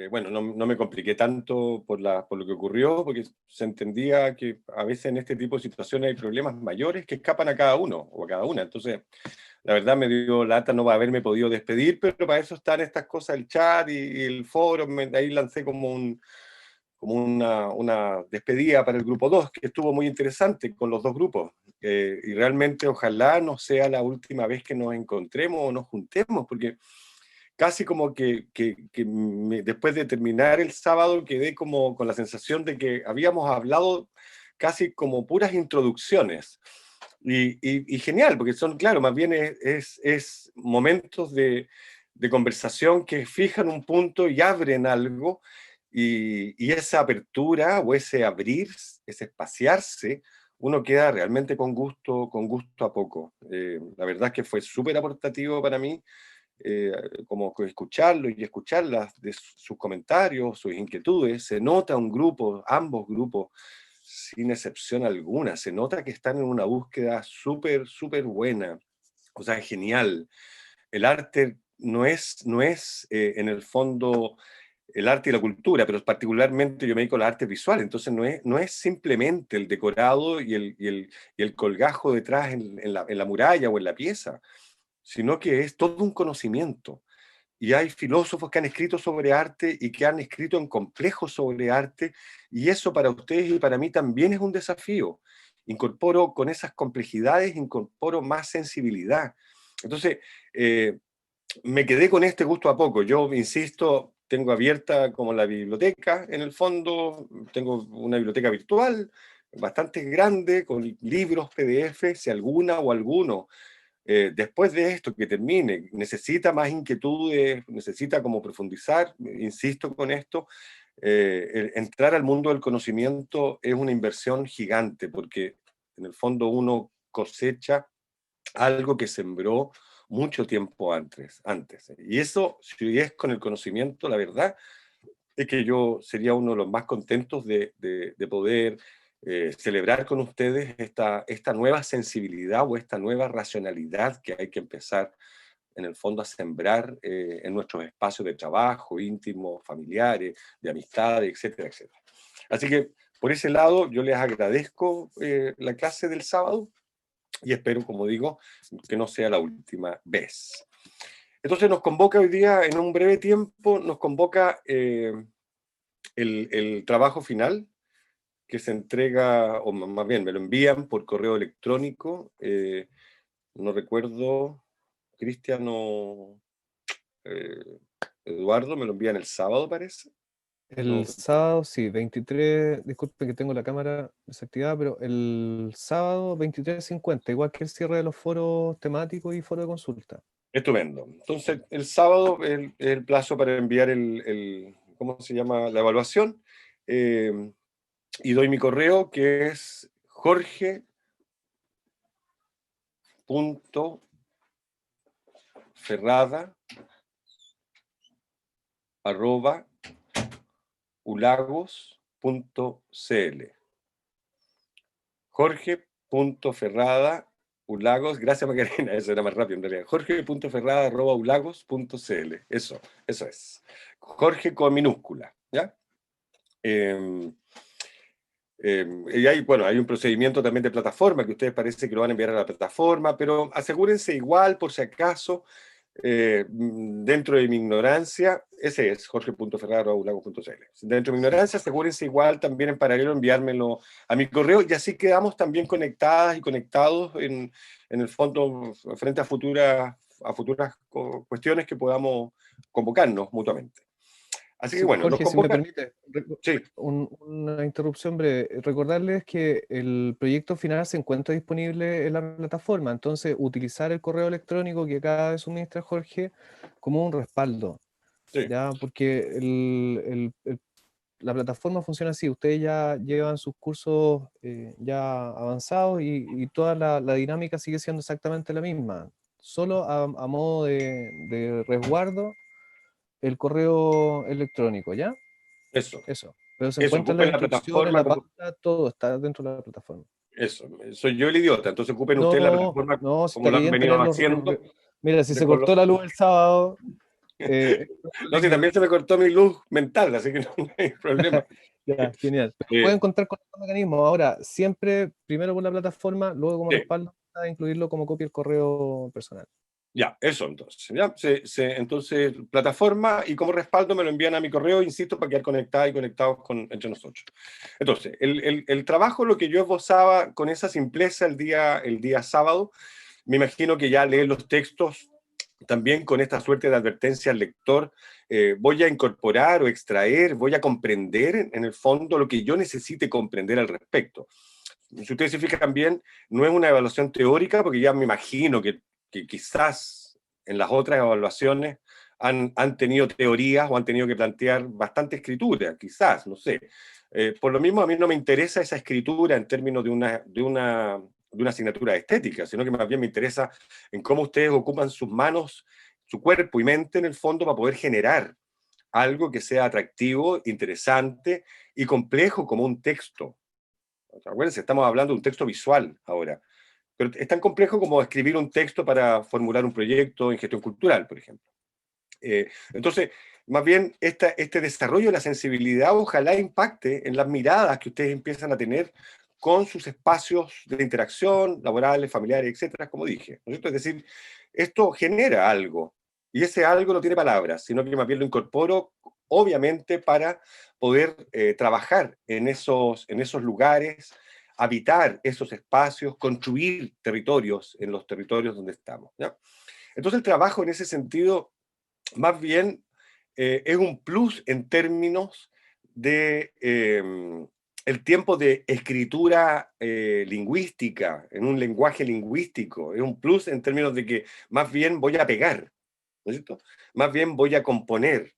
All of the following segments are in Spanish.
bueno, no me compliqué tanto por lo que ocurrió, porque se entendía que a veces en este tipo de situaciones hay problemas mayores que escapan a cada uno o a cada una. Entonces, la verdad me dio lata no haberme podido despedir, pero para eso están estas cosas, el chat y el foro. Ahí lancé como una despedida para el grupo 2 que estuvo muy interesante con los dos grupos. Y realmente ojalá no sea la última vez que nos encontremos o nos juntemos, porque casi como después de terminar el sábado quedé como con la sensación de que habíamos hablado casi como puras introducciones. Y genial, porque son, claro, más bien es momentos de conversación que fijan un punto y abren algo, y esa apertura o ese abrir, ese espaciarse, uno queda realmente con gusto a poco. La verdad es que fue súper aportativo para mí, eh, como que escucharlo y escucharlas de sus comentarios, sus inquietudes. Se nota un grupo, ambos grupos, sin excepción alguna, se nota que están en una búsqueda súper, súper buena, o sea, genial. El arte no es en el fondo el arte y la cultura, pero particularmente yo me dedico a la arte visual, entonces no es simplemente el decorado y el colgajo detrás en la muralla o en la pieza, sino que es todo un conocimiento. Y hay filósofos que han escrito sobre arte y que han escrito en complejos sobre arte, y eso para ustedes y para mí también es un desafío. Incorporo con esas complejidades, incorporo más sensibilidad. Entonces, eh, me quedé con este gusto a poco. Yo, insisto, tengo abierta como la biblioteca, en el fondo, tengo una biblioteca virtual bastante grande, con libros, PDF, si alguna o alguno después de esto que termine, necesita más inquietudes, necesita como profundizar, insisto con esto, entrar al mundo del conocimiento es una inversión gigante, porque en el fondo uno cosecha algo que sembró mucho tiempo antes. Y eso, si es con el conocimiento, la verdad es que yo sería uno de los más contentos de poder celebrar con ustedes esta nueva sensibilidad o esta nueva racionalidad que hay que empezar en el fondo a sembrar en nuestros espacios de trabajo, íntimos, familiares, de amistades, etcétera, etcétera. Así que por ese lado yo les agradezco la clase del sábado y espero, como digo, que no sea la última vez. Entonces nos convoca hoy día, en un breve tiempo, nos convoca el trabajo final que se entrega, o más bien me lo envían por correo electrónico. No recuerdo, Cristian o Eduardo, me lo envían el sábado, parece. El No, sábado, sí, 23, disculpe que tengo la cámara desactivada, pero el sábado 23:50, igual que el cierre de los foros temáticos y foro de consulta. estupendo. Entonces, el sábado el plazo para enviar ¿cómo se llama? La evaluación. Y doy mi correo, que es jorge.ferrada@ulagos.cl. Jorge.ferrada@ulagos, gracias Macarena, eso era más rápido en realidad. Jorge.ferrada@ulagos.cl. Eso es. Jorge con minúscula, ¿ya? Y bueno, hay un procedimiento también de plataforma que ustedes parece que lo van a enviar a la plataforma, pero asegúrense igual, por si acaso, dentro de mi ignorancia, ese es jorge.ferraro.ulago.cl. Dentro de mi ignorancia, asegúrense igual también en paralelo enviármelo a mi correo, y así quedamos también conectadas y conectados en el fondo frente a futuras cuestiones que podamos convocarnos mutuamente. Así que Sí, bueno, nos Jorge, si me convoca. permite, Sí, una interrupción breve. Recordarles que el proyecto final se encuentra disponible en la plataforma, entonces utilizar el correo electrónico que acaba de suministrar Jorge como un respaldo, sí. ¿ya? Porque la plataforma funciona así, ustedes ya llevan sus cursos ya avanzados y toda la dinámica sigue siendo exactamente la misma, solo a modo de resguardo el correo electrónico, ¿ya? Eso. Eso. Pero se Eso, encuentra en la ocupen la instrucción, en plataforma la como. pauta, todo está dentro de la plataforma. Eso, soy yo el idiota, entonces ocupen ustedes la No, plataforma no, si como está lo han bien venido tenerlo. haciendo. Mira, si se de con cortó lo- la luz el sábado, No, si también se me cortó mi luz mental, así que no, no hay problema. Ya, genial. Eh, Pueden contar con estos mecanismos. Ahora, siempre primero por la plataforma, luego como sí. respaldo, a incluirlo como copia del correo personal. Ya, eso entonces. ¿Ya? Entonces, plataforma y como respaldo me lo envían a mi correo, insisto, para quedar conectados y conectados entre nosotros. Entonces, el trabajo, lo que yo esbozaba con esa simpleza el día sábado, me imagino que ya leer los textos también con esta suerte de advertencia al lector, voy a incorporar o extraer, voy a comprender en el fondo lo que yo necesite comprender al respecto. Si ustedes se fijan bien, no es una evaluación teórica, porque ya me imagino que quizás en las otras evaluaciones han tenido teorías o han tenido que plantear bastante escritura, quizás, no sé. Por lo mismo, a mí no me interesa esa escritura en términos de una asignatura de estética, sino que más bien me interesa en cómo ustedes ocupan sus manos, su cuerpo y mente en el fondo para poder generar algo que sea atractivo, interesante y complejo como un texto. Acuérdense, estamos hablando de un texto visual ahora, pero es tan complejo como escribir un texto para formular un proyecto en gestión cultural, por ejemplo. Entonces, más bien, este desarrollo de la sensibilidad ojalá impacte en las miradas que ustedes empiezan a tener con sus espacios de interacción, laborales, familiares, etcétera, como dije. ¿No es cierto? Es decir, esto genera algo, y ese algo no tiene palabras, sino que más bien lo incorporo, obviamente, para poder trabajar en esos lugares, habitar esos espacios, construir territorios en los territorios donde estamos. ¿Ya? Entonces, el trabajo en ese sentido más bien es un plus en términos de el tiempo de escritura lingüística, en un lenguaje lingüístico. Es un plus en términos de que más bien voy a pegar, ¿no es cierto? Más bien voy a componer.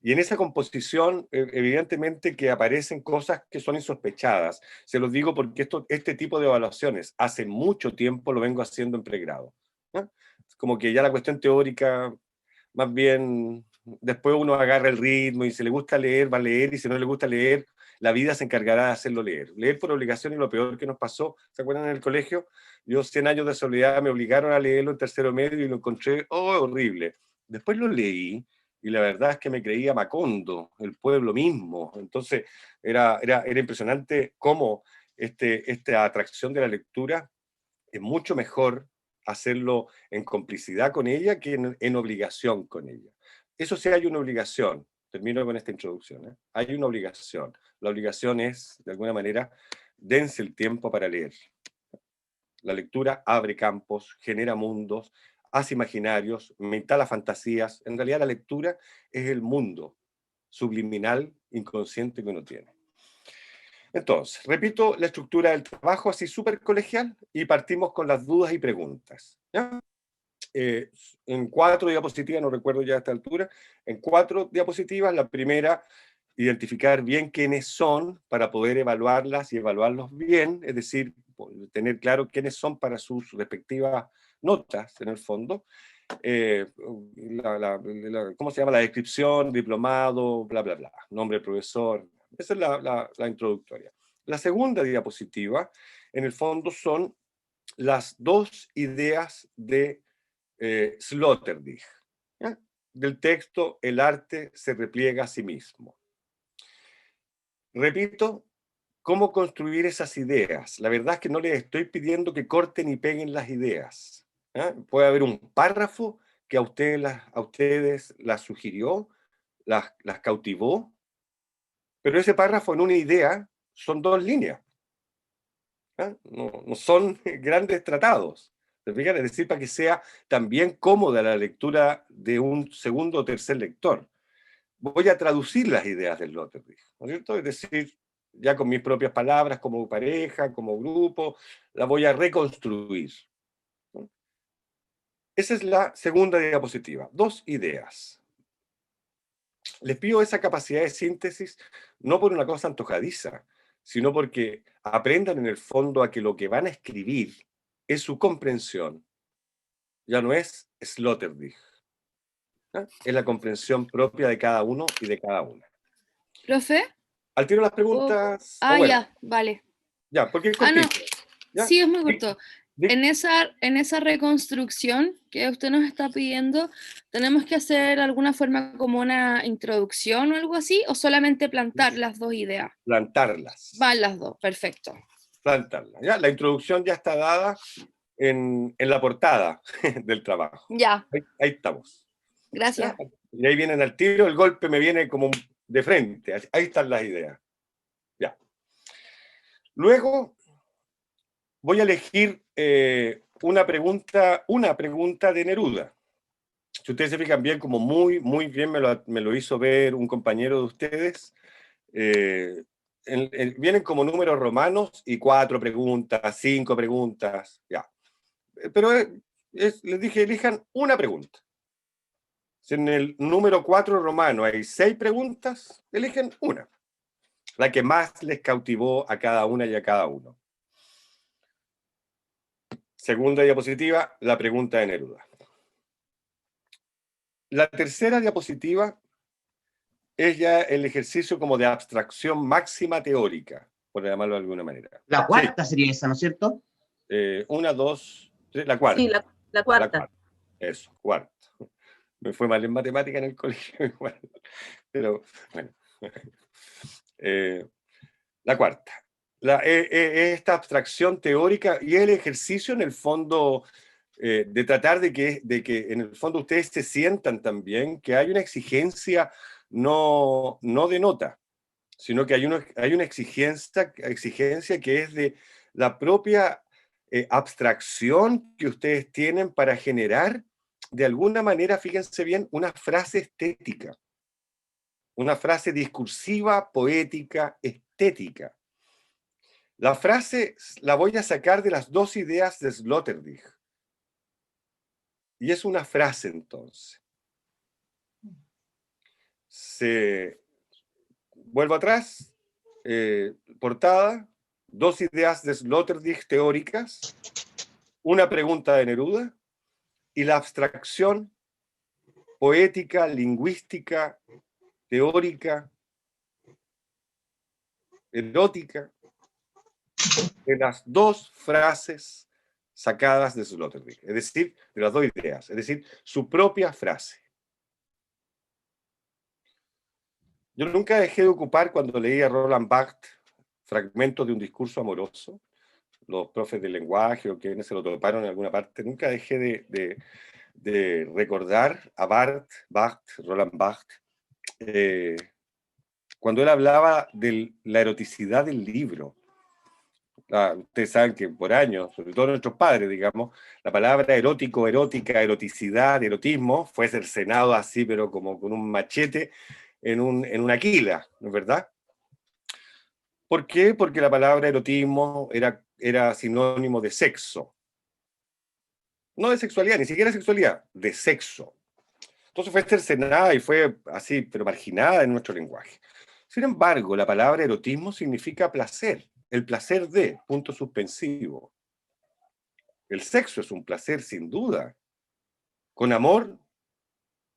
Y en esa composición, evidentemente que aparecen cosas que son insospechadas. Se los digo porque este tipo de evaluaciones hace mucho tiempo lo vengo haciendo en pregrado, ¿no? Como que ya la cuestión teórica más bien después uno agarra el ritmo y si le gusta leer, va a leer, y si no le gusta leer, la vida se encargará de hacerlo leer. Leer por obligación es lo peor que nos pasó. ¿Se acuerdan en el colegio? Yo, 100 años de soledad, me obligaron a leerlo en tercero medio y lo encontré, oh, horrible. Después lo leí y la verdad es que me creía Macondo, el pueblo mismo. Entonces, era impresionante cómo esta atracción de la lectura es mucho mejor hacerlo en complicidad con ella que en obligación con ella. Eso sí hay una obligación. Termino con esta introducción. Hay una obligación. La obligación es, de alguna manera, dense el tiempo para leer. La lectura abre campos, genera mundos, hace imaginarios, me instala fantasías. En realidad la lectura es el mundo subliminal, inconsciente que uno tiene. Entonces, repito la estructura del trabajo así súper colegial y partimos con las dudas y preguntas. ¿Ya? Eh, en 4 diapositivas, no recuerdo ya a esta altura, en 4 diapositivas, la primera, identificar bien quiénes son para poder evaluarlas y evaluarlos bien, es decir, tener claro quiénes son para sus respectivas notas, en el fondo. ¿Cómo se llama? La descripción, diplomado, bla, bla, bla, nombre del profesor. Esa es la introductoria. La segunda diapositiva, en el fondo, son las 2 ideas de Sloterdijk. ¿Ya? Del texto, el arte se repliega a sí mismo. Repito, ¿cómo construir esas ideas? La verdad es que no les estoy pidiendo que corten y peguen las ideas. ¿Ya? Puede haber un párrafo que a ustedes las sugirió, las cautivó, pero ese párrafo en una idea son 2 líneas. ¿Ya? No son grandes tratados. ¿Se fijan? Es decir, para que sea también cómoda la lectura de un segundo o tercer lector. Voy a traducir las ideas del Sloterdijk, ¿no es cierto? Es decir, ya con mis propias palabras, como pareja, como grupo, la voy a reconstruir, ¿no? Esa es la segunda diapositiva. 2 ideas. Les pido esa capacidad de síntesis no por una cosa antojadiza, sino porque aprendan en el fondo a que lo que van a escribir es su comprensión, ya no es Sloterdijk, ¿no? Es la comprensión propia de cada uno y de cada una. ¿Profe? Al tiro las ¿Puedo? preguntas, o Ah, bueno, ya, vale. ya, porque es Ah, no, cortito, ¿ya? sí, es muy Sí, corto. en esa reconstrucción que usted nos está pidiendo, ¿tenemos que hacer alguna forma como una introducción o algo así? ¿O solamente plantar las dos ideas? Plantarlas. Van las dos, perfecto. Plantarlas. ¿Ya? La introducción ya está dada en la portada del trabajo. Ya. Ahí estamos. Gracias. ¿Ya? Y ahí vienen al tiro, el golpe me viene como de frente. Ahí están las ideas. Ya. Luego voy a elegir una pregunta de Neruda. Si ustedes se fijan bien, como muy bien me lo hizo ver un compañero de ustedes, vienen como números romanos y 4 preguntas, 5 preguntas, ya. Pero les dije, elijan una pregunta. Si en el número 4 romano hay 6 preguntas, eligen una, la que más les cautivó a cada una y a cada uno. Segunda diapositiva, la pregunta de Neruda. La tercera diapositiva es ya el ejercicio como de abstracción máxima teórica, por llamarlo de alguna manera. La cuarta sería esa, ¿no es cierto? 1, 2, 3, la cuarta. Sí, la cuarta. La cuarta. Eso, cuarta. Me fue mal en matemática en el colegio igual. Pero bueno. La cuarta. Esta abstracción teórica y el ejercicio en el fondo de tratar de que en el fondo ustedes se sientan también que hay una exigencia no de nota, sino que hay una exigencia que es de la propia abstracción que ustedes tienen para generar, de alguna manera, fíjense bien, una frase estética, una frase discursiva, poética, estética. La frase la voy a sacar de las 2 ideas de Sloterdijk. Y es una frase, entonces. Vuelvo atrás, portada, 2 ideas de Sloterdijk teóricas, una pregunta de Neruda y la abstracción poética, lingüística, teórica, erótica, de las 2 frases sacadas de Sloterdijk, es decir, de las 2 ideas, es decir, su propia frase. Yo nunca dejé de ocupar, cuando leía Roland Barthes, fragmentos de un discurso amoroso, los profes de lenguaje o quienes se lo toparon en alguna parte, nunca dejé de recordar a Roland Barthes, cuando él hablaba de la eroticidad del libro. Ustedes saben que por años, sobre todo nuestros padres, digamos, la palabra erótico, erótica, eroticidad, erotismo, fue cercenado así, pero como con un machete en una quila, ¿no es verdad? ¿Por qué? Porque la palabra erotismo era sinónimo de sexo. No de sexualidad, ni siquiera sexualidad, de sexo. Entonces fue cercenada y fue así, pero marginada en nuestro lenguaje. Sin embargo, la palabra erotismo significa placer, el placer de, punto suspensivo. El sexo es un placer, sin duda. Con amor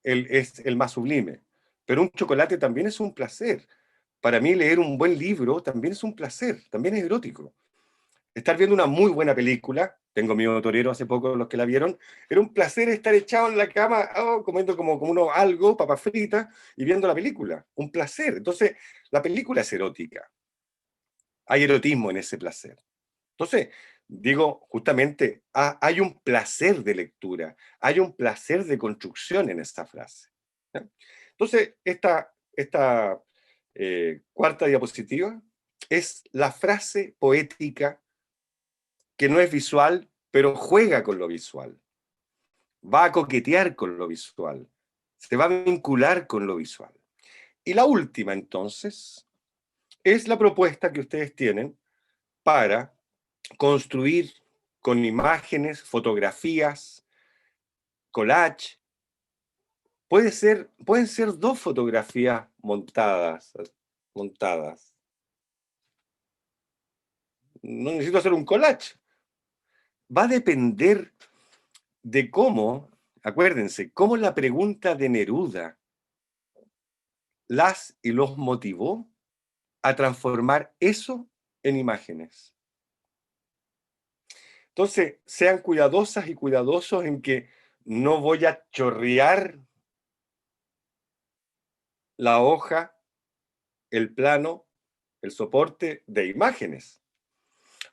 es el más sublime. Pero un chocolate también es un placer. Para mí leer un buen libro también es un placer, también es erótico. Estar viendo una muy buena película, tengo mi torero hace poco, los que la vieron, era un placer estar echado en la cama, comiendo como uno algo, papas fritas, y viendo la película. Un placer. Entonces, la película es erótica. Hay erotismo en ese placer. Entonces, digo, justamente, hay un placer de lectura, hay un placer de construcción en esta frase. ¿Ya? Entonces, esta cuarta diapositiva es la frase poética que no es visual, pero juega con lo visual. Va a coquetear con lo visual. Se va a vincular con lo visual. Y la última, entonces, es la propuesta que ustedes tienen para construir con imágenes, fotografías, collage. Pueden ser 2 fotografías montadas. No necesito hacer un collage. Va a depender de cómo, acuérdense, cómo la pregunta de Neruda las y los motivó a transformar eso en imágenes. Entonces, sean cuidadosas y cuidadosos en que no voy a chorrear la hoja, el plano, el soporte de imágenes,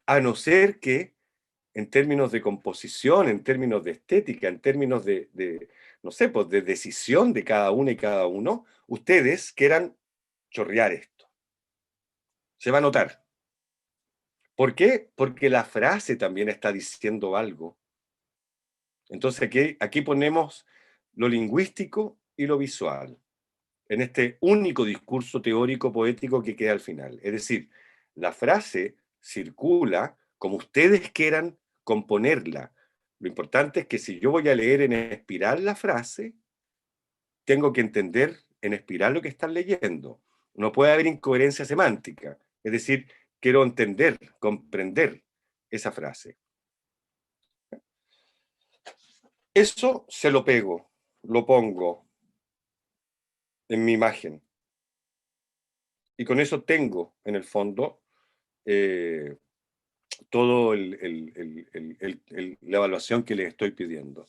a no ser que en términos de composición, en términos de estética, en términos no sé, pues de decisión de cada una y cada uno, ustedes quieran chorrear esto. Se va a notar. ¿Por qué? Porque la frase también está diciendo algo. Entonces aquí ponemos lo lingüístico y lo visual en este único discurso teórico poético que queda al final. Es decir, la frase circula como ustedes quieran componerla. Lo importante es que si yo voy a leer en espiral la frase, tengo que entender en espiral lo que están leyendo. No puede haber incoherencia semántica. Es decir, quiero entender, comprender esa frase. Eso se lo pego, lo pongo en mi imagen. Y con eso tengo, en el fondo, todo la evaluación que les estoy pidiendo.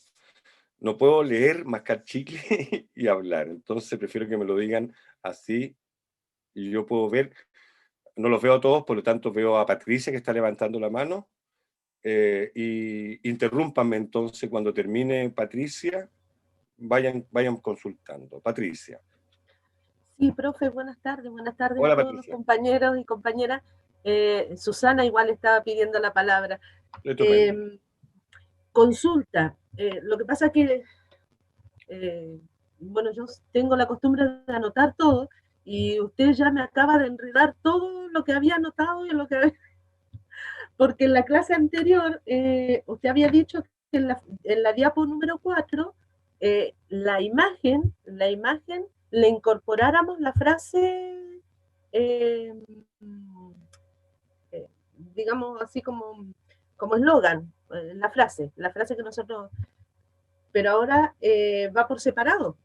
No puedo leer, mascar chicle y hablar, entonces prefiero que me lo digan así y yo puedo ver, no los veo a todos, por lo tanto veo a Patricia que está levantando la mano, y interrúmpanme entonces cuando termine Patricia, vayan consultando. Patricia. Sí, profe, buenas tardes Hola, a todos Patricia. los compañeros y compañeras. Susana igual estaba pidiendo la palabra. Consulta. Lo que pasa que, bueno, yo tengo la costumbre de anotar todo y usted ya me acaba de enredar todo lo que había anotado y lo que... Porque en la clase anterior usted había dicho que en la diapo número 4 la imagen le incorporáramos la frase, digamos así como eslogan, la frase que nosotros, pero ahora va por separado.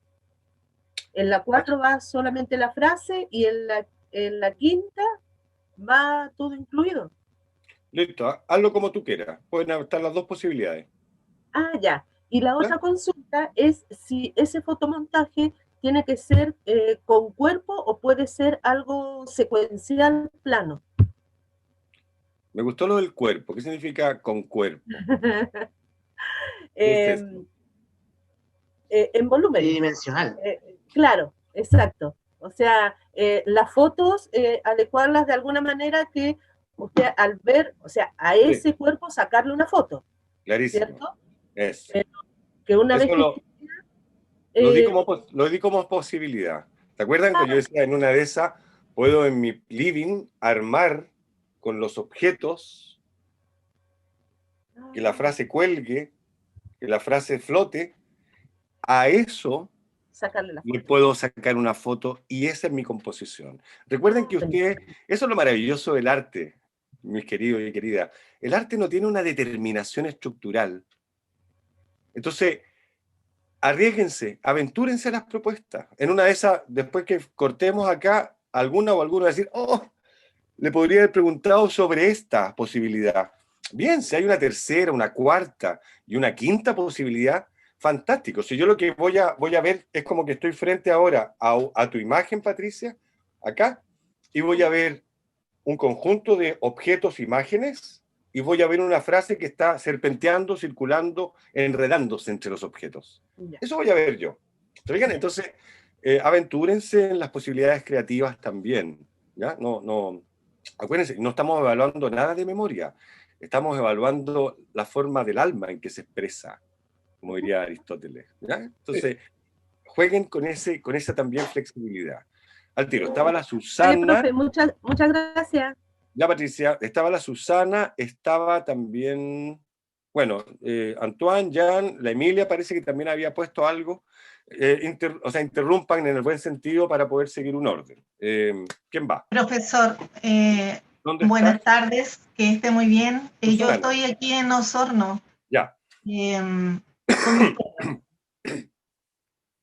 En la 4 va solamente la frase y en la quinta va todo incluido. Listo, hazlo como tú quieras. Pueden estar las dos posibilidades. Ah, ya. Y la otra consulta es si ese fotomontaje tiene que ser con cuerpo o puede ser algo secuencial plano. Me gustó lo del cuerpo. ¿Qué significa con cuerpo? ¿Qué es eso? En volumen. Tridimensional. Claro, exacto. O sea, las fotos, adecuarlas de alguna manera que usted al ver, o sea, a ese cuerpo sacarle una foto. Clarísimo. ¿Cierto? Eso. Que una Eso vez que... lo di como posibilidad. ¿Te acuerdan que yo decía en una de esas, puedo en mi living armar con los objetos, que la frase cuelgue, que la frase flote? A eso le puedo sacar una foto y esa es mi composición. Recuerden que ustedes, eso es lo maravilloso del arte, mis queridos y queridas. El arte no tiene una determinación estructural. Entonces, arriésguense, aventúrense a las propuestas. En una de esas, después que cortemos acá, alguno va a decir, oh, le podría haber preguntado sobre esta posibilidad. Bien, si hay una tercera, una cuarta y una quinta posibilidad, fantástico. Si yo lo que voy a ver es como que estoy frente ahora a tu imagen, Patricia, acá, y voy a ver un conjunto de objetos, imágenes, y voy a ver una frase que está serpenteando, circulando, enredándose entre los objetos. Eso voy a ver yo. ¿Se fijan? Entonces, aventúrense en las posibilidades creativas también. ¿Ya? Acuérdense, no estamos evaluando nada de memoria. Estamos evaluando la forma del alma en que se expresa, como diría Aristóteles. ¿Ya? Entonces, jueguen con esa también flexibilidad. Al tiro, estaba la Susana. Vale, profe, muchas gracias. Ya, Patricia, estaba la Susana, estaba también, bueno, Antoine, Jan, la Emilia parece que también había puesto algo. O sea, interrumpan en el buen sentido para poder seguir un orden. ¿Quién va? Profesor, buenas tardes, que esté muy bien. Yo estoy aquí en Osorno. Ya.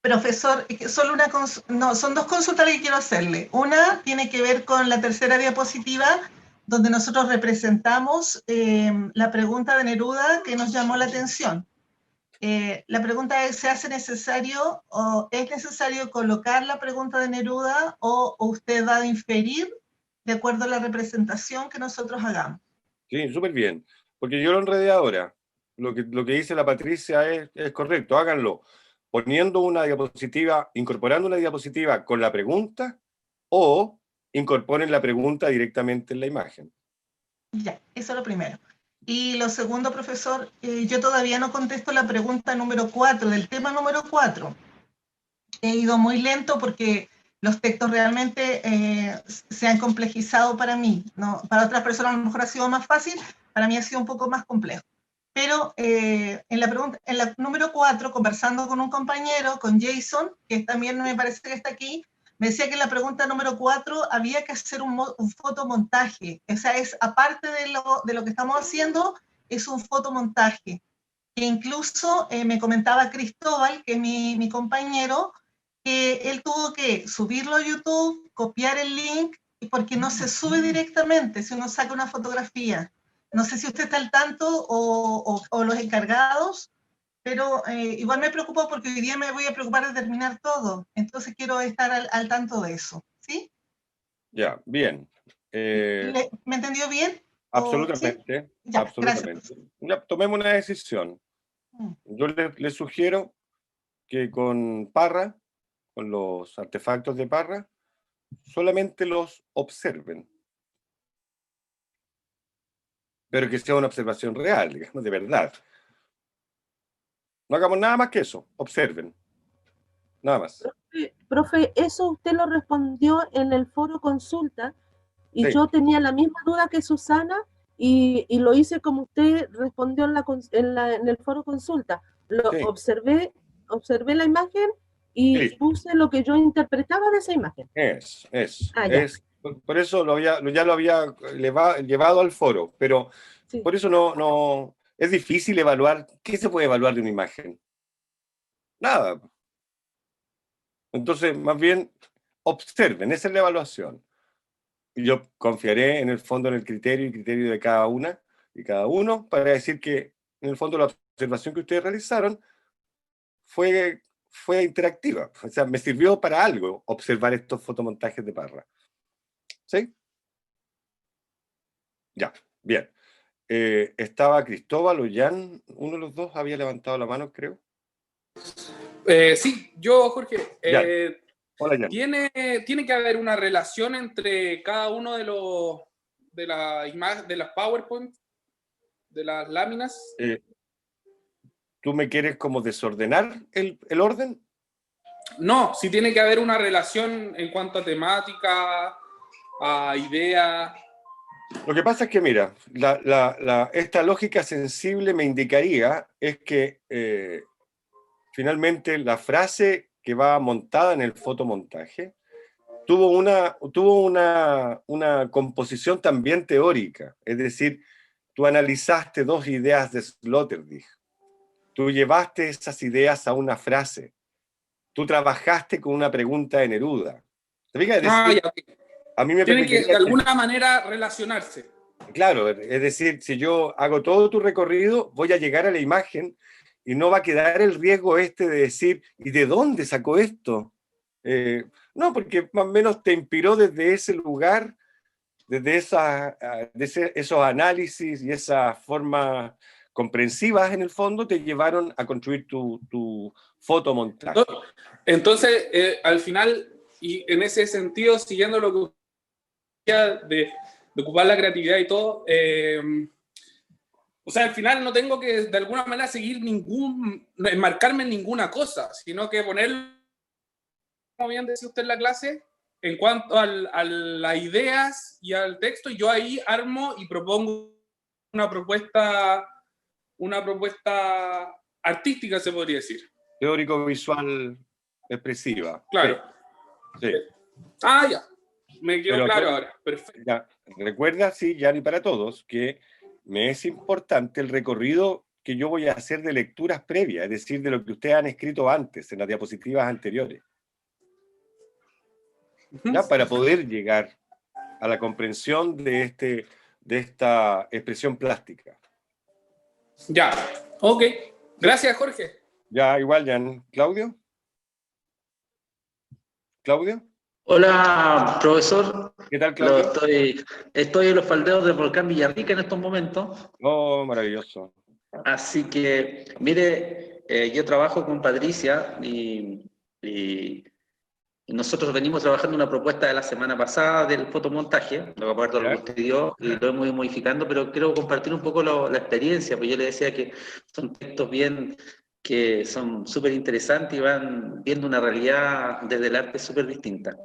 Profesor, son dos consultas que quiero hacerle. Una tiene que ver con la tercera diapositiva, donde nosotros representamos la pregunta de Neruda que nos llamó la atención. La pregunta es, ¿se hace necesario o es necesario colocar la pregunta de Neruda o usted va a inferir de acuerdo a la representación que nosotros hagamos? Sí, súper bien, porque yo lo enredé ahora. Lo que dice la Patricia es correcto, háganlo poniendo una diapositiva, incorporando una diapositiva con la pregunta, o incorporen la pregunta directamente en la imagen. Ya, eso es lo primero. Y lo segundo, profesor, yo todavía no contesto la pregunta número 4, del tema número 4. He ido muy lento porque los textos realmente se han complejizado para mí, ¿no? Para otras personas a lo mejor ha sido más fácil, para mí ha sido un poco más complejo. Pero en la número 4, conversando con un compañero, con Jason, que también me parece que está aquí, me decía que en la pregunta número 4 había que hacer un fotomontaje. O sea, es aparte de lo que estamos haciendo, es un fotomontaje. E incluso me comentaba Cristóbal, que es mi compañero, que él tuvo que subirlo a YouTube, copiar el link, porque no se sube directamente si uno saca una fotografía. No sé si usted está al tanto o los encargados, pero igual me preocupo porque hoy día me voy a preocupar de terminar todo. Entonces quiero estar al tanto de eso. ¿Sí? Ya, bien. ¿Me entendió bien? Absolutamente. ¿Sí? Ya, absolutamente. Gracias. Ya, tomemos una decisión. Yo les sugiero que con Parra, con los artefactos de Parra, solamente los observen. Pero que sea una observación real, digamos, de verdad. No hagamos nada más que eso, observen. Nada más. Profe, eso usted lo respondió en el foro consulta y Sí. yo tenía la misma duda que Susana y lo hice como usted respondió en el foro consulta. Sí. Observé la imagen y Sí. puse lo que yo interpretaba de esa imagen. Por eso ya lo había llevado al foro, pero sí. Por eso no es difícil evaluar. ¿Qué se puede evaluar de una imagen? Nada. Entonces, más bien, observen, esa es la evaluación. Y yo confiaré en el fondo en el criterio y criterio de cada una y cada uno para decir que, en el fondo, la observación que ustedes realizaron fue interactiva. O sea, me sirvió para algo observar estos fotomontajes de Parra. ¿Sí? Ya, bien. Estaba Cristóbal o Jan, uno de los dos había levantado la mano, creo. Sí, yo, Jorge. Hola, Jan. Tiene que haber una relación entre cada uno de las PowerPoint, de las láminas. ¿Tú me quieres como desordenar el orden? No, sí tiene que haber una relación en cuanto a temática, a idea. Lo que pasa es que, mira, esta lógica sensible me indicaría es que finalmente la frase que va montada en el fotomontaje tuvo una composición también teórica. Es decir, tú analizaste dos ideas de Sloterdijk. Tú llevaste esas ideas a una frase. Tú trabajaste con una pregunta de Neruda. ¿Te fijas? A mí me tiene que de alguna manera relacionarse. Claro, es decir, si yo hago todo tu recorrido, voy a llegar a la imagen y no va a quedar el riesgo de decir, ¿y de dónde sacó esto? No, porque más o menos te inspiró desde ese lugar, desde esos análisis y esas formas comprensivas en el fondo te llevaron a construir tu fotomontaje. Entonces, al final, y en ese sentido, siguiendo lo que usted decía de ocupar la creatividad y todo, o sea, al final no tengo que de alguna manera enmarcarme en ninguna cosa, sino que ponerlo, como bien decía usted en la clase, en cuanto a las ideas y al texto, yo ahí armo y propongo una propuesta artística, se podría decir. Teórico-visual expresiva. Claro. Sí. Ya. Me quedó claro ahora. Perfecto. Ya. Recuerda, sí, ya ni para todos, que me es importante el recorrido que yo voy a hacer de lecturas previas, es decir, de lo que ustedes han escrito antes, en las diapositivas anteriores. ¿Ya? Para poder llegar a la comprensión de esta expresión plástica. Ya, ok. Gracias, Jorge. Ya, igual, Jan. ¿Claudio? ¿Claudio? Hola, profesor. ¿Qué tal, Claudio? Estoy en los faldeos del volcán Villarrica en estos momentos. Oh, maravilloso. Así que, mire, yo trabajo con Patricia y nosotros venimos trabajando una propuesta de la semana pasada del fotomontaje, lo acuerdo lo que usted dio, y lo hemos ido modificando, pero quiero compartir un poco la experiencia, pues yo le decía que son textos que son súper interesantes y van viendo una realidad desde el arte súper distinta.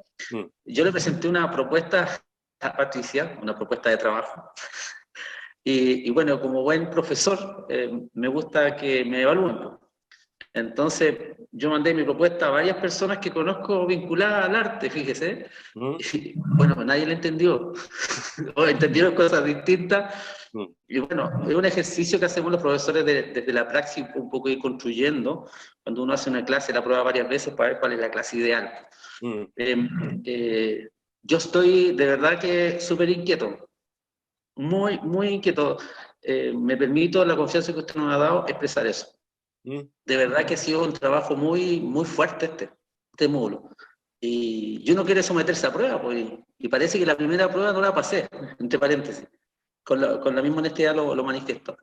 Yo le presenté una propuesta a Patricia, una propuesta de trabajo, y bueno, como buen profesor, me gusta que me evalúen. Entonces, yo mandé mi propuesta a varias personas que conozco vinculadas al arte, fíjese. Y, bueno, nadie la entendió. O entendieron cosas distintas. Y bueno, es un ejercicio que hacemos los profesores desde la praxis, un poco ir construyendo. Cuando uno hace una clase, la prueba varias veces para ver cuál es la clase ideal. Yo estoy de verdad que súper inquieto. Muy, muy inquieto. Me permito, la confianza que usted nos ha dado, expresar eso. De verdad que ha sido un trabajo muy, muy fuerte este módulo. Y yo no quiero someterse a prueba, pues, y parece que la primera prueba no la pasé, entre paréntesis. Con la misma honestidad lo manifiesto.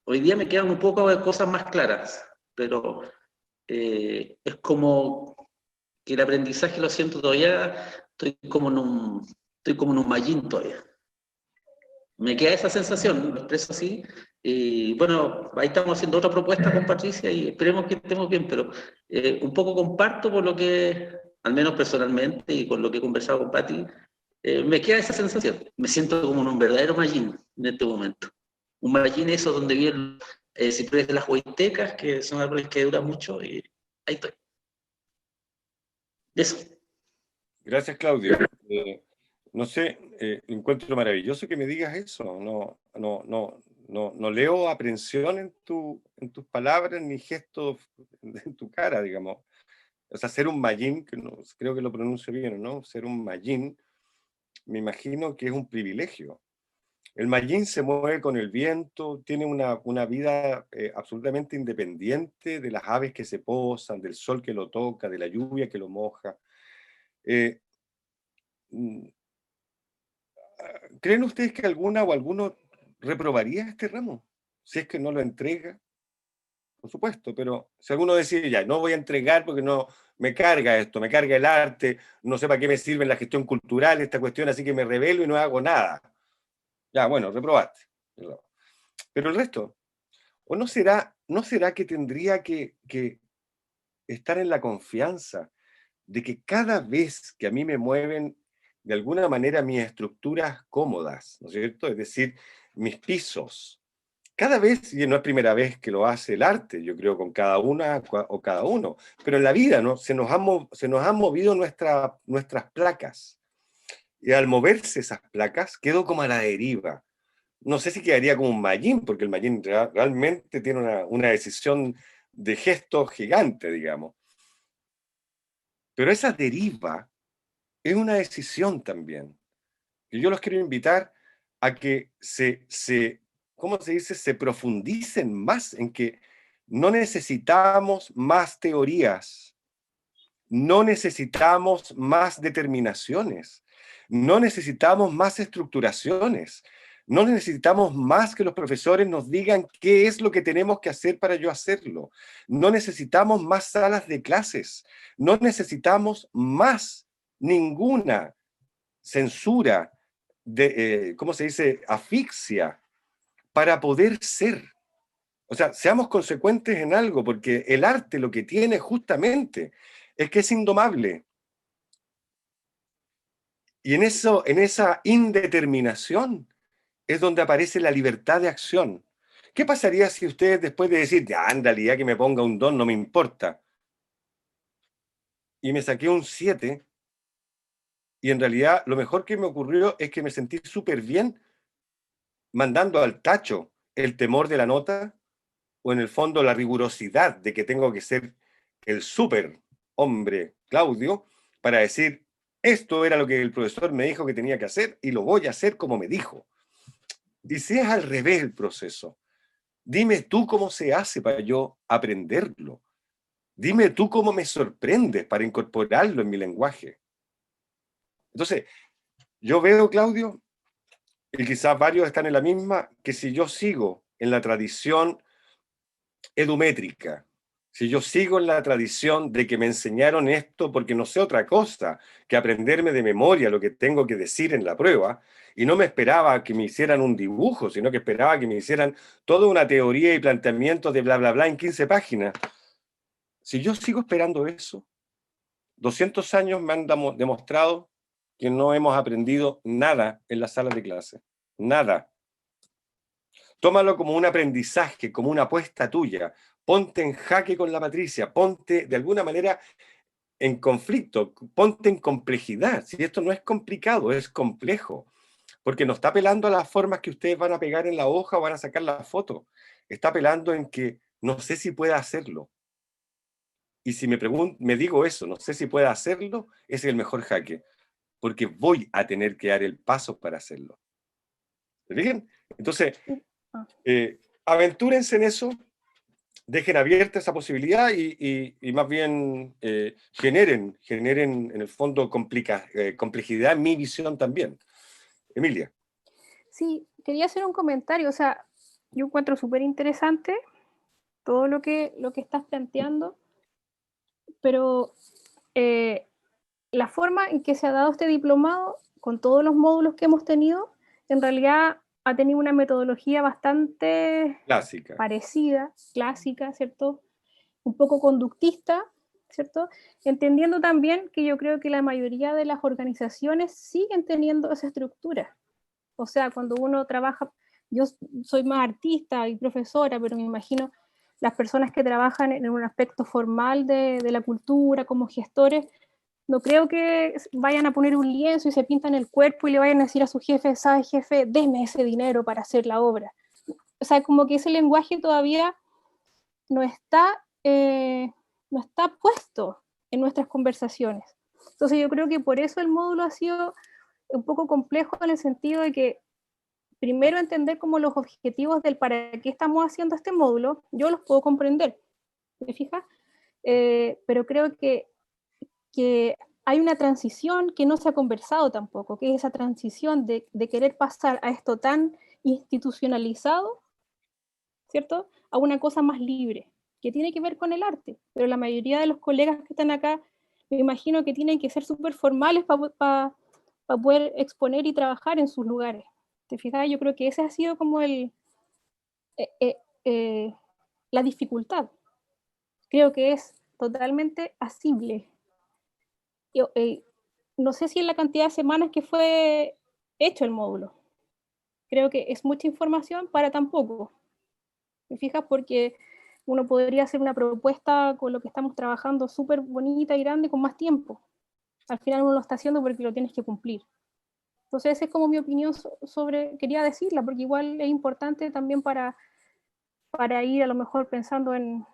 Hoy día me quedan un poco de cosas más claras, pero es como que el aprendizaje lo siento todavía, estoy como en un mallín todavía. Me queda esa sensación, lo expreso así, y bueno, ahí estamos haciendo otra propuesta con Patricia y esperemos que estemos bien, pero un poco comparto por lo que, al menos personalmente y con lo que he conversado con Pati, me queda esa sensación, me siento como en un verdadero mallín en este momento. Un mallín eso donde vienen cipreses de las huaytecas, que son árboles que duran mucho, y ahí estoy. Eso. Gracias, Claudio. No sé, encuentro maravilloso que me digas eso. No leo aprensión en tus palabras ni gestos en tu cara, digamos. O sea, ser un mallín, que no, creo que lo pronuncio bien, ¿no? Ser un mallín, me imagino que es un privilegio. El mallín se mueve con el viento, tiene una vida absolutamente independiente de las aves que se posan, del sol que lo toca, de la lluvia que lo moja. ¿Creen ustedes que alguna o alguno reprobaría este ramo? Si es que no lo entrega, por supuesto, pero si alguno decide, ya, no voy a entregar porque no me carga esto, me carga el arte, no sé para qué me sirve la gestión cultural, esta cuestión, así que me rebelo y no hago nada. Ya, bueno, reprobaste. Pero el resto, ¿o no será que tendría que estar en la confianza de que cada vez que a mí me mueven de alguna manera mis estructuras cómodas, ¿no es cierto? Es decir, mis pisos. Cada vez, y no es primera vez que lo hace el arte, yo creo con cada una o cada uno, pero en la vida, ¿no? Se nos han movido nuestras placas. Y al moverse esas placas, quedo como a la deriva. No sé si quedaría como un mallín, porque el mallín realmente tiene una decisión de gesto gigante, digamos. Pero esa deriva es una decisión también. Y yo los quiero invitar a que ¿cómo se dice? Se profundicen más en que no necesitamos más teorías, no necesitamos más determinaciones, no necesitamos más estructuraciones, no necesitamos más que los profesores nos digan qué es lo que tenemos que hacer para yo hacerlo, no necesitamos más salas de clases, no necesitamos más ninguna censura, ¿cómo se dice? Asfixia, para poder ser. O sea, seamos consecuentes en algo, porque el arte lo que tiene justamente es que es indomable. Y en esa indeterminación es donde aparece la libertad de acción. ¿Qué pasaría si ustedes después de decir, ya, en realidad que me ponga un 2 no me importa, y me saqué un 7, y en realidad lo mejor que me ocurrió es que me sentí súper bien mandando al tacho el temor de la nota, o en el fondo la rigurosidad de que tengo que ser el súper hombre Claudio para decir, Esto era lo que el profesor me dijo que tenía que hacer y lo voy a hacer como me dijo. Y si es al revés el proceso, dime tú cómo se hace para yo aprenderlo. Dime tú cómo me sorprendes para incorporarlo en mi lenguaje. Entonces, yo veo, Claudio, y quizás varios están en la misma, que si yo sigo en la tradición edumétrica, si yo sigo en la tradición de que me enseñaron esto porque no sé otra cosa que aprenderme de memoria lo que tengo que decir en la prueba, y no me esperaba que me hicieran un dibujo, sino que esperaba que me hicieran toda una teoría y planteamientos de bla, bla, bla en 15 páginas. Si yo sigo esperando eso, 200 años me han demostrado que no hemos aprendido nada en las salas de clase. Nada. Tómalo como un aprendizaje, como una apuesta tuya. Ponte en jaque con la Patricia, ponte de alguna manera en conflicto, ponte en complejidad. Si esto no es complicado, es complejo, porque no está apelando a las formas que ustedes van a pegar en la hoja o van a sacar la foto. Está apelando en que no sé si pueda hacerlo. Y si me digo eso, no sé si pueda hacerlo, es el mejor jaque, porque voy a tener que dar el paso para hacerlo. ¿Se fijan? Entonces, aventúrense en eso, dejen abierta esa posibilidad y más bien generen en el fondo complejidad en mi visión también. Emilia. Sí, quería hacer un comentario, o sea, yo encuentro súper interesante todo lo que estás planteando, pero la forma en que se ha dado este diplomado, con todos los módulos que hemos tenido, en realidad ha tenido una metodología bastante clásica, parecida, clásica, ¿cierto? Un poco conductista, ¿cierto? Entendiendo también que yo creo que la mayoría de las organizaciones siguen teniendo esa estructura. O sea, cuando uno trabaja, yo soy más artista y profesora, pero me imagino las personas que trabajan en un aspecto formal de la cultura, como gestores, no creo que vayan a poner un lienzo y se pintan el cuerpo y le vayan a decir a su jefe, ¿sabes, jefe? Deme ese dinero para hacer la obra. O sea, como que ese lenguaje todavía no está puesto en nuestras conversaciones. Entonces yo creo que por eso el módulo ha sido un poco complejo en el sentido de que primero entender como los objetivos del para qué estamos haciendo este módulo, yo los puedo comprender, ¿me fijas? Pero creo que hay una transición que no se ha conversado tampoco, que es esa transición de querer pasar a esto tan institucionalizado, ¿cierto? A una cosa más libre, que tiene que ver con el arte, pero la mayoría de los colegas que están acá, me imagino que tienen que ser súper formales para poder exponer y trabajar en sus lugares. ¿Te fijas? Yo creo que ese ha sido como la dificultad. Creo que es totalmente asible. No sé si en la cantidad de semanas que fue hecho el módulo. Creo que es mucha información para tan poco. ¿Me fijas? Porque uno podría hacer una propuesta con lo que estamos trabajando súper bonita y grande con más tiempo. Al final uno lo está haciendo porque lo tienes que cumplir. Entonces esa es como mi opinión sobre, quería decirla, porque igual es importante también para ir a lo mejor pensando en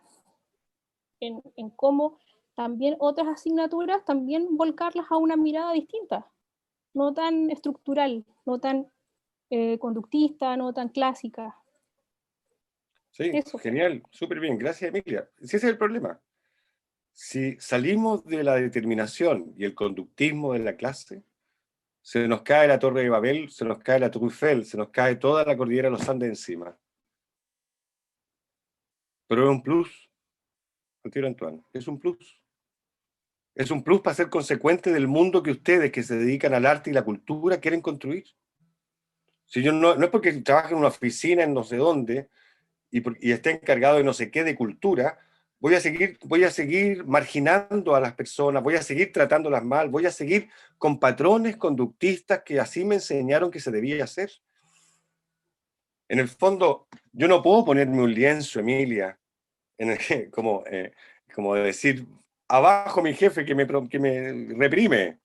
cómo también otras asignaturas, también volcarlas a una mirada distinta, no tan estructural, no tan conductista, no tan clásica. Sí, eso. Genial, súper bien, gracias Emilia. Ese es el problema. Si salimos de la determinación y el conductismo de la clase, se nos cae la Torre de Babel, se nos cae la Torre Eiffel, se nos cae toda la cordillera de los Andes encima. Pero es un plus, Antero Antoine, es un plus. Es un plus para ser consecuente del mundo que ustedes, que se dedican al arte y la cultura, quieren construir. Si yo no es porque trabaje en una oficina en no sé dónde y esté encargado de no sé qué de cultura, voy a seguir marginando a las personas, voy a seguir tratándolas mal, voy a seguir con patrones conductistas que así me enseñaron que se debía hacer. En el fondo, yo no puedo ponerme un lienzo, Emilia, como decir, abajo mi jefe que me reprime.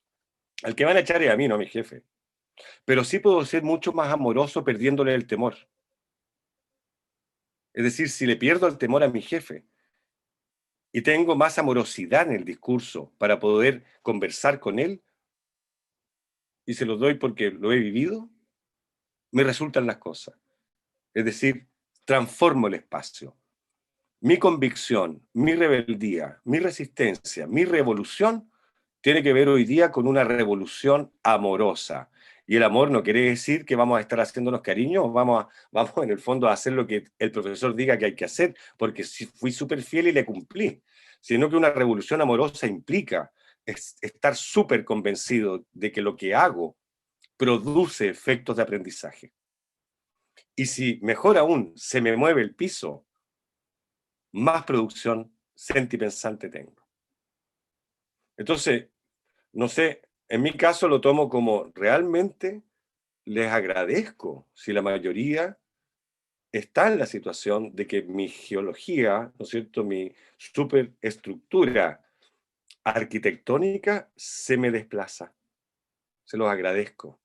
Al que van a echar es a mí, no a mi jefe. Pero sí puedo ser mucho más amoroso perdiéndole el temor. Es decir, si le pierdo el temor a mi jefe y tengo más amorosidad en el discurso para poder conversar con él, y se los doy porque lo he vivido, me resultan las cosas. Es decir, transformo el espacio. Mi convicción, mi rebeldía, mi resistencia, mi revolución tiene que ver hoy día con una revolución amorosa. Y el amor no quiere decir que vamos a estar haciéndonos cariño, vamos en el fondo a hacer lo que el profesor diga que hay que hacer, porque fui súper fiel y le cumplí. Sino que una revolución amorosa implica estar súper convencido de que lo que hago produce efectos de aprendizaje. Y si, mejor aún, se me mueve el piso, más producción sentipensante tengo. Entonces, no sé, en mi caso lo tomo como realmente les agradezco si la mayoría está en la situación de que mi geología, ¿no es cierto?, mi superestructura arquitectónica se me desplaza. Se los agradezco.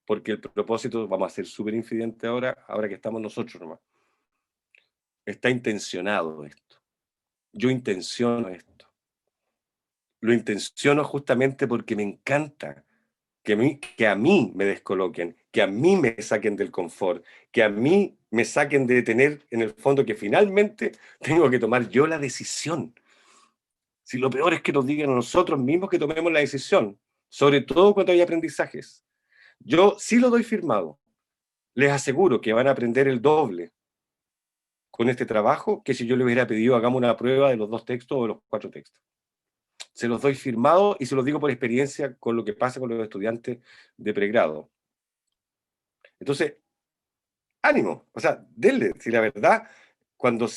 Porque el propósito, vamos a ser súper infidentes ahora que estamos nosotros nomás. Está intencionado esto. Yo intenciono esto. Lo intenciono justamente porque me encanta que a mí me descoloquen, que a mí me saquen del confort, que a mí me saquen de tener en el fondo que finalmente tengo que tomar yo la decisión. Si lo peor es que nos digan a nosotros mismos que tomemos la decisión, sobre todo cuando hay aprendizajes. Yo sí lo doy firmado. Les aseguro que van a aprender el doble con este trabajo que si yo les hubiera pedido hagamos una prueba de los 2 textos o de los 4 textos. Se los doy firmado y se los digo por experiencia con lo que pasa con los estudiantes de pregrado. Entonces, ánimo, o sea, denle. Si la verdad, cuando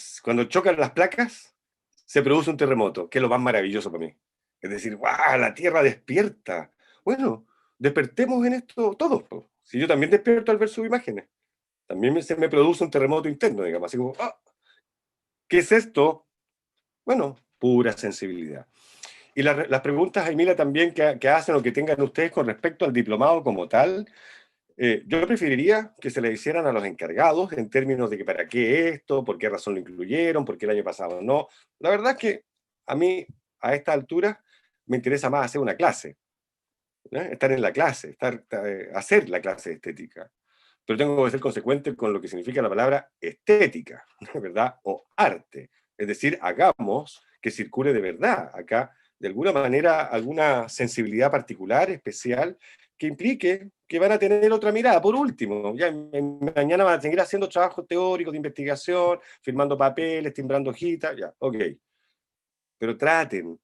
chocan las placas, se produce un terremoto, que es lo más maravilloso para mí. Es decir, ¡guau! La Tierra despierta. Bueno, despertemos en esto todos. Si yo también despierto al ver sus imágenes. También se me produce un terremoto interno, digamos, así como, ¡ah! ¿Qué es esto? Bueno, pura sensibilidad. Y las preguntas, Emila, también que hacen o que tengan ustedes con respecto al diplomado como tal, yo preferiría que se le hicieran a los encargados en términos de que para qué esto, por qué razón lo incluyeron, por qué el año pasado no. La verdad es que a mí, a esta altura, me interesa más hacer una clase, estar en la clase, hacer la clase de estética. Pero tengo que ser consecuente con lo que significa la palabra estética, ¿verdad? O arte. Es decir, hagamos que circule de verdad acá, de alguna manera, alguna sensibilidad particular, especial, que implique que van a tener otra mirada. Por último, ya mañana van a seguir haciendo trabajos teóricos de investigación, firmando papeles, timbrando hojitas, ya, ok. Pero traten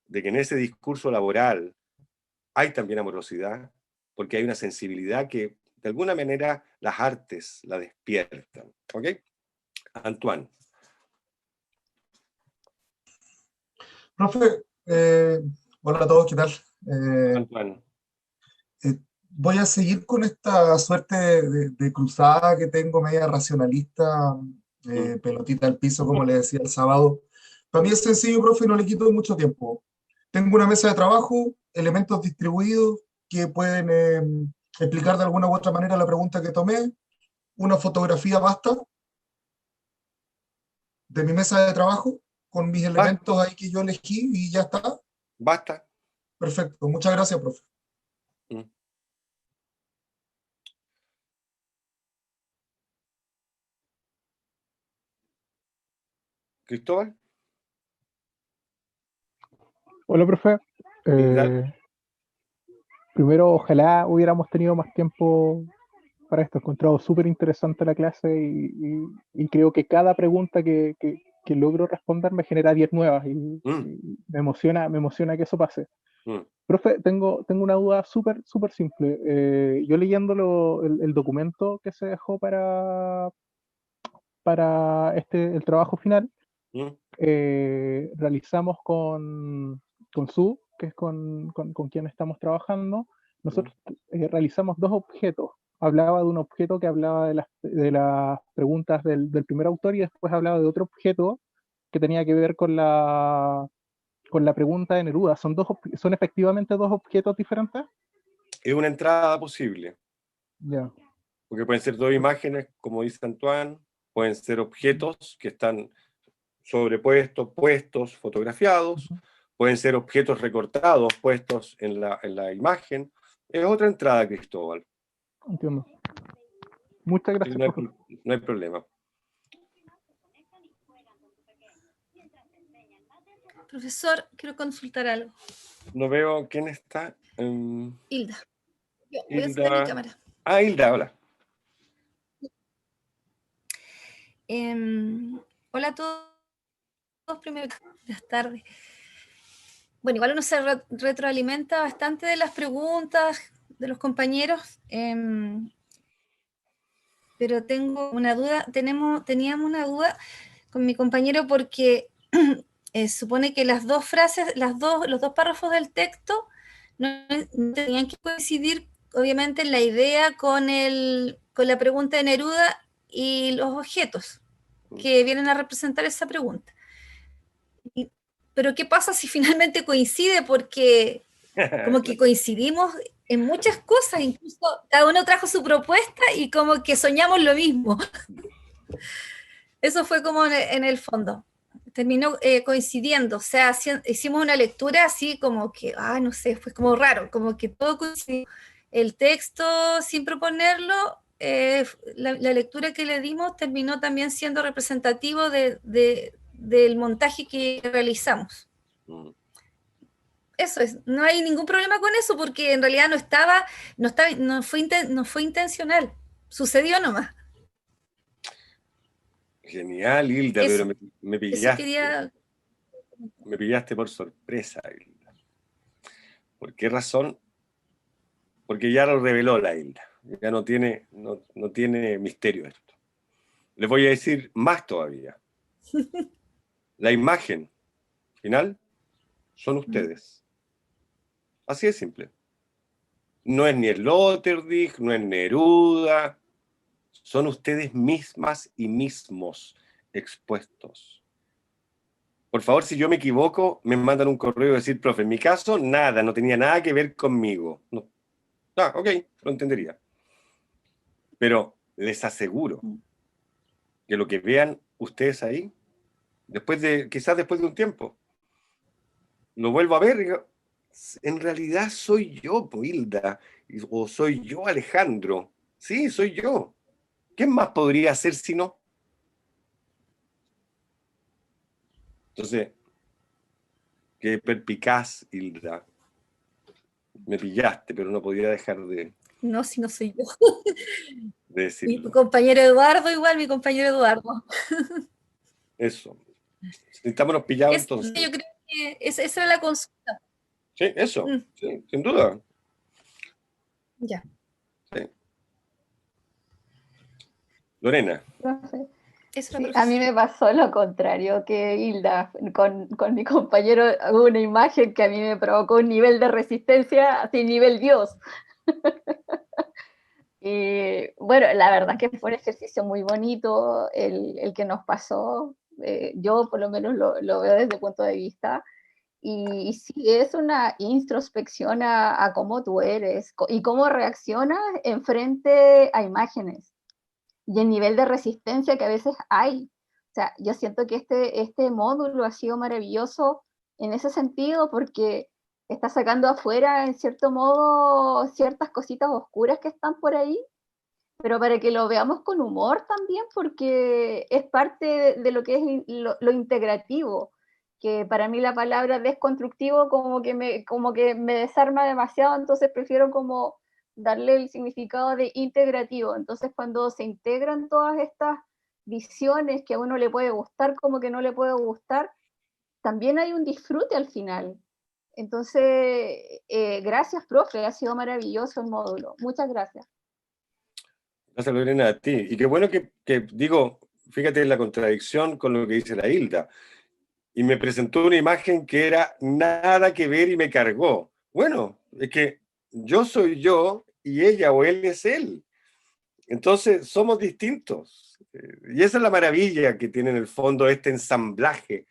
de que en ese discurso laboral hay también amorosidad, porque hay una sensibilidad que de alguna manera las artes la despiertan. ¿Ok? Antoine. Profe, hola a todos, ¿qué tal? Antoine. Voy a seguir con esta suerte de cruzada que tengo, media racionalista, pelotita al piso, como le decía el sábado. Para mí es sencillo, profe, no le quito mucho tiempo. Tengo una mesa de trabajo, elementos distribuidos que pueden explicar de alguna u otra manera la pregunta que tomé. Una fotografía basta de mi mesa de trabajo con mis elementos ahí que yo elegí y ya está. Basta. Perfecto, muchas gracias, profe. Cristóbal. Hola, profe. Primero, ojalá hubiéramos tenido más tiempo para esto. He encontrado súper interesante la clase y creo que cada pregunta que logro responder me genera 10 nuevas y me emociona que eso pase. Profe, tengo una duda súper simple. Yo leyendo el documento que se dejó para el trabajo final, realizamos con Su, que es con quien estamos trabajando, nosotros realizamos 2 objetos. Hablaba de un objeto que hablaba de las preguntas del primer autor y después hablaba de otro objeto que tenía que ver con la pregunta de Neruda. ¿Son efectivamente 2 objetos diferentes? Es una entrada posible. Ya. Porque pueden ser 2 imágenes, como dice Antoine, pueden ser objetos que están sobrepuestos, puestos, fotografiados, pueden ser objetos recortados, puestos en la imagen, Es otra entrada, Cristóbal. Entiendo. Muchas gracias, No hay, profe. no hay problema. Profesor, quiero consultar algo. No veo quién está. Hilda. Yo voy a encender mi Hilda. cámara. Ah, Hilda, hola. Hola a todos, primero, buenas tardes. Bueno, igual uno se retroalimenta bastante de las preguntas de los compañeros, pero tengo una duda, teníamos una duda con mi compañero porque supone que las dos frases, los dos párrafos del texto no tenían que coincidir, obviamente, en la idea con la pregunta de Neruda y los objetos que vienen a representar esa pregunta. Pero ¿qué pasa si finalmente coincide? Porque como que coincidimos en muchas cosas, incluso cada uno trajo su propuesta y como que soñamos lo mismo. Eso fue como en el fondo. Terminó coincidiendo, o sea, hicimos una lectura así como que, no sé, fue como raro, como que todo coincidió. El texto, sin proponerlo, la lectura que le dimos terminó también siendo representativo del montaje que realizamos. Eso es, no hay ningún problema con eso porque en realidad no fue intencional, sucedió nomás. Genial, Hilda, Eso, pero me eso pillaste. quería... Me pillaste por sorpresa, Hilda. ¿Por qué razón? Porque ya lo reveló la Hilda. Ya no tiene misterio esto. Les voy a decir más todavía. La imagen final son ustedes. Así de simple. No es ni el Sloterdijk, no es Neruda. Son ustedes mismas y mismos expuestos. Por favor, si yo me equivoco, me mandan un correo y decir, profe, en mi caso, nada, no tenía nada que ver conmigo. No. Ok, lo entendería. Pero les aseguro que lo que vean ustedes ahí, quizás después de un tiempo, lo vuelvo a ver y digo, en realidad soy yo, Hilda, o soy yo, Alejandro. Sí, soy yo. ¿Qué más podría ser si no? Entonces, qué perspicaz, Hilda. Me pillaste, pero no podía dejar de No, si no soy yo. decirlo. Mi compañero Eduardo, igual, mi compañero Eduardo. Eso. Sintámonos pillados entonces. Yo creo que esa era la consulta. Sí, eso. Sí, sin duda. Ya. Sí. Lorena. Profe. Sí, a mí me pasó lo contrario que Hilda, con mi compañero hubo una imagen que a mí me provocó un nivel de resistencia, así nivel Dios. Y bueno, la verdad que fue un ejercicio muy bonito el que nos pasó, yo por lo menos lo veo desde el punto de vista, y sí, es una introspección a cómo tú eres y cómo reaccionas en frente a imágenes. Y el nivel de resistencia que a veces hay. O sea, yo siento que este módulo ha sido maravilloso en ese sentido porque está sacando afuera, en cierto modo, ciertas cositas oscuras que están por ahí, pero para que lo veamos con humor también, porque es parte de lo que es lo integrativo, que para mí la palabra desconstructivo como que me desarma demasiado, entonces prefiero como darle el significado de integrativo. Entonces cuando se integran todas estas visiones que a uno le puede gustar como que no le puede gustar, también hay un disfrute al final. Entonces, gracias, profe, ha sido maravilloso el módulo. Muchas gracias. Gracias, Lorena, a ti. Y qué bueno que digo, fíjate la contradicción con lo que dice la Hilda. Y me presentó una imagen que era nada que ver y me cargó. Bueno, es que yo soy yo y ella o él es él. Entonces somos distintos. Y esa es la maravilla que tiene en el fondo este ensamblaje,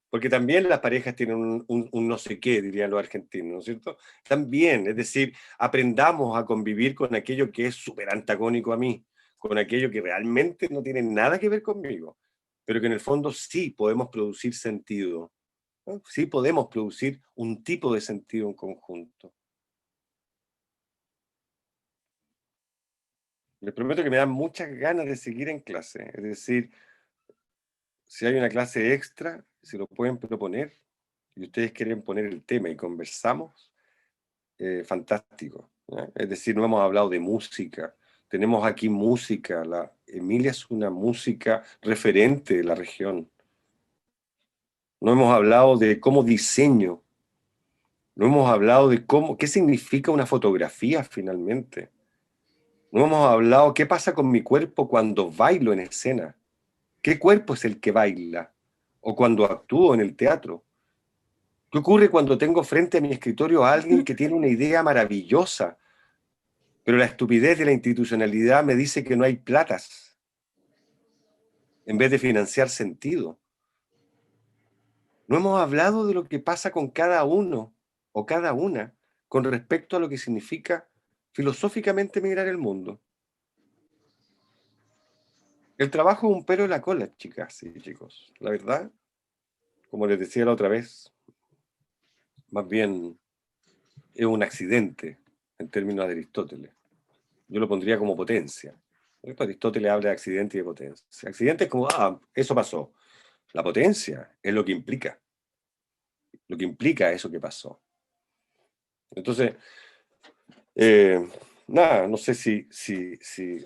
porque también las parejas tienen un no sé qué, dirían los argentinos, ¿no es cierto? También, es decir, aprendamos a convivir con aquello que es súper antagónico a mí, con aquello que realmente no tiene nada que ver conmigo, pero que en el fondo sí podemos producir sentido, ¿no? Sí podemos producir un tipo de sentido en conjunto. Les prometo que me dan muchas ganas de seguir en clase. Es decir, si hay una clase extra, si lo pueden proponer, y ustedes quieren poner el tema y conversamos, fantástico, ¿ya? Es decir, no hemos hablado de música. Tenemos aquí música. Emilia es una música referente de la región. No hemos hablado de cómo diseño. No hemos hablado de qué significa una fotografía finalmente. No hemos hablado qué pasa con mi cuerpo cuando bailo en escena. ¿Qué cuerpo es el que baila? O cuando actúo en el teatro. ¿Qué ocurre cuando tengo frente a mi escritorio a alguien que tiene una idea maravillosa, pero la estupidez de la institucionalidad me dice que no hay platas, en vez de financiar sentido? No hemos hablado de lo que pasa con cada uno o cada una con respecto a lo que significa filosóficamente mirar el mundo. El trabajo es un pelo en la cola, chicas y chicos. La verdad, como les decía la otra vez, más bien es un accidente en términos de Aristóteles. Yo lo pondría como potencia. Aristóteles habla de accidente y de potencia. Accidente es como, eso pasó. La potencia es lo que implica eso que pasó. Entonces, nada, no sé si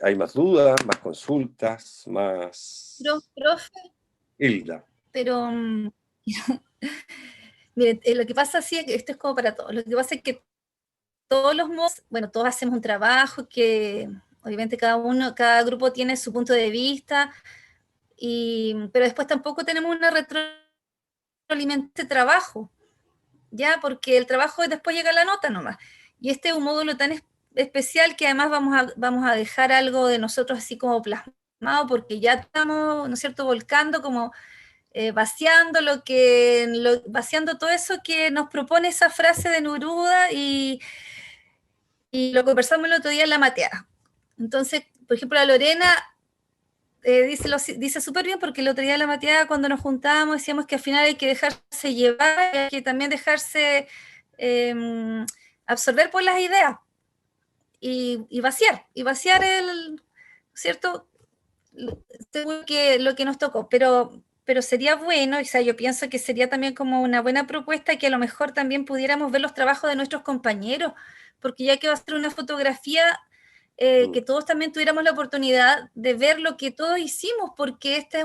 hay más dudas, más consultas, más... Profe, Hilda. pero miren, lo que pasa sí es que esto es como para todos. Lo que pasa es que todos los modos, bueno, todos hacemos un trabajo que obviamente cada grupo tiene su punto de vista, pero después tampoco tenemos una retroalimentación de trabajo, ya, porque el trabajo después llega a la nota nomás. Y este es un módulo tan especial que además vamos a dejar algo de nosotros así como plasmado, porque ya estamos, ¿no es cierto?, volcando como vaciando vaciando todo eso que nos propone esa frase de Neruda y lo conversamos el otro día en la mateada. Entonces, por ejemplo, la Lorena dice súper bien, porque el otro día en la mateada cuando nos juntábamos decíamos que al final hay que dejarse llevar, hay que también dejarse absorber por las ideas y vaciar ¿cierto?, lo que nos tocó, pero sería bueno, o sea, yo pienso que sería también como una buena propuesta que a lo mejor también pudiéramos ver los trabajos de nuestros compañeros, porque ya que va a ser una fotografía, que todos también tuviéramos la oportunidad de ver lo que todos hicimos, porque este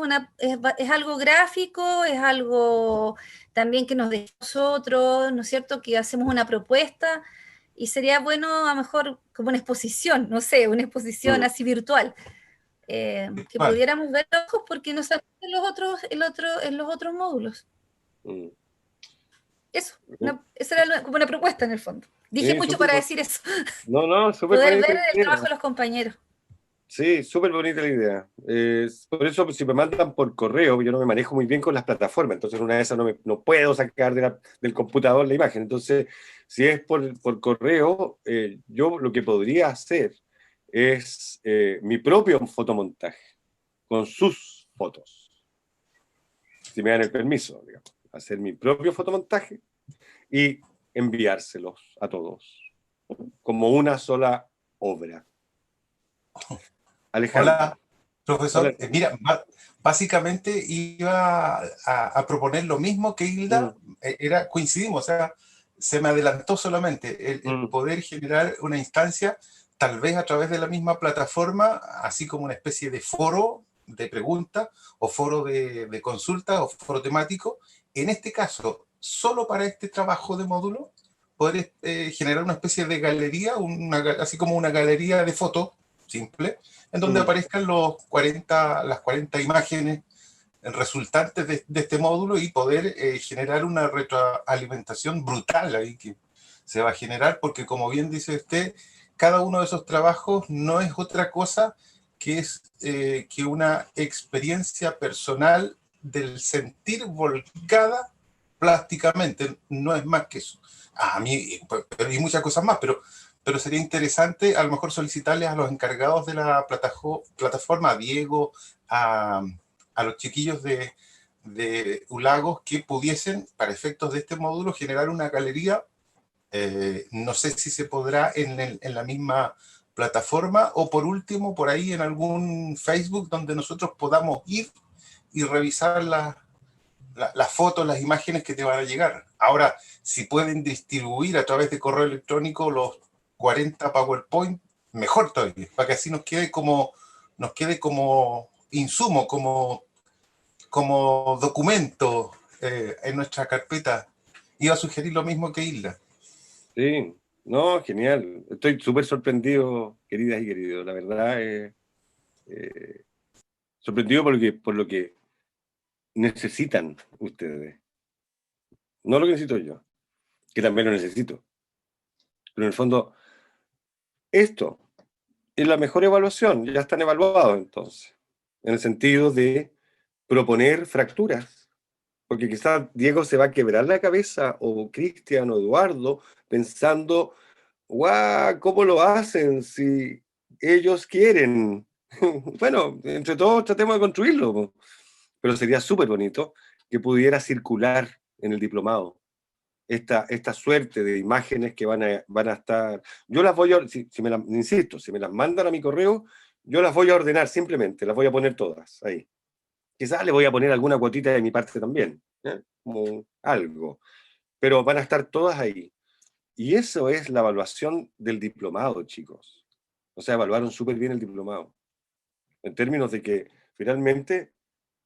es algo gráfico, es algo también que nos deja nosotros, ¿no es cierto?, que hacemos una propuesta, y sería bueno a lo mejor como una exposición, no sé, una exposición así virtual. Que pudiéramos ver ojos porque no sabemos en los otros módulos. Eso, esa era como una propuesta en el fondo. Dije mucho para decir eso. No, súper poder bonita ver idea. el trabajo de los compañeros. Sí, súper bonita la idea. Por eso, si me mandan por correo, yo no me manejo muy bien con las plataformas, entonces una de esas no puedo sacar del computador la imagen. Entonces, si es por correo, yo lo que podría hacer es mi propio fotomontaje, con sus fotos. Si me dan el permiso, digamos, hacer mi propio fotomontaje y enviárselos a todos, como una sola obra. Alejandro. Hola, profesor. Hola. Mira, básicamente iba a proponer lo mismo que Hilda, coincidimos, o sea, se me adelantó solamente el poder generar una instancia, tal vez a través de la misma plataforma, así como una especie de foro de preguntas, o foro de consultas, o foro temático. En este caso, solo para este trabajo de módulo, poder generar una especie de galería, así como una galería de fotos simple, en donde aparezcan las 40 imágenes resultantes de este módulo y poder generar una retroalimentación brutal ahí que se va a generar, porque como bien dice usted, cada uno de esos trabajos no es otra cosa que una experiencia personal del sentir volcada plásticamente, no es más que eso. A mí, y muchas cosas más, pero sería interesante a lo mejor solicitarles a los encargados de la plataforma, a Diego, a los chiquillos de Ulagos, que pudiesen, para efectos de este módulo, generar una galería. No sé si se podrá en la misma plataforma, o por último, por ahí en algún Facebook donde nosotros podamos ir y revisar las fotos, las imágenes que te van a llegar. Ahora, si pueden distribuir a través de correo electrónico los 40 PowerPoint, mejor todavía, para que así nos quede como insumo, como documento en nuestra carpeta. Iba a sugerir lo mismo que Hilda. Sí, no, genial. Estoy súper sorprendido, queridas y queridos. La verdad, sorprendido por lo que necesitan ustedes. No lo que necesito yo, que también lo necesito. Pero en el fondo, esto es la mejor evaluación. Ya están evaluados entonces, en el sentido de proponer fracturas. Porque quizás Diego se va a quebrar la cabeza, o Cristian, o Eduardo, pensando, guau, ¿cómo lo hacen si ellos quieren? Bueno, entre todos tratemos de construirlo, po. Pero sería súper bonito que pudiera circular en el diplomado esta suerte de imágenes que van a estar. Yo las voy a, insisto, si me las mandan a mi correo, yo las voy a ordenar simplemente, las voy a poner todas ahí. Quizás le voy a poner alguna cuotita de mi parte también, como algo, pero van a estar todas ahí. Y eso es la evaluación del diplomado, chicos. O sea, evaluaron súper bien el diplomado, en términos de que finalmente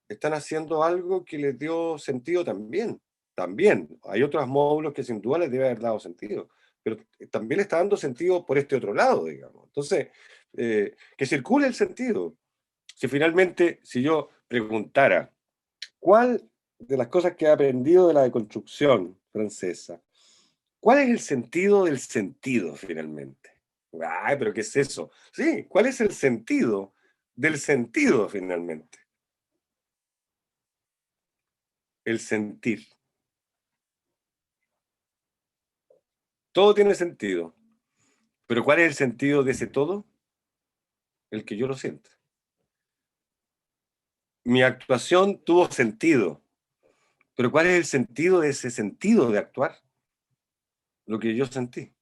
están haciendo algo que les dio sentido también. También, hay otros módulos que sin duda les debe haber dado sentido, pero también le está dando sentido por este otro lado, digamos. Entonces, que circule el sentido. Si yo preguntara, ¿cuál de las cosas que he aprendido de la deconstrucción francesa, cuál es el sentido del sentido finalmente? Ay, pero ¿qué es eso? Sí, ¿cuál es el sentido del sentido finalmente? El sentir. Todo tiene sentido, pero ¿cuál es el sentido de ese todo? El que yo lo siento. Mi actuación tuvo sentido, pero ¿cuál es el sentido de ese sentido de actuar? Lo que yo sentí.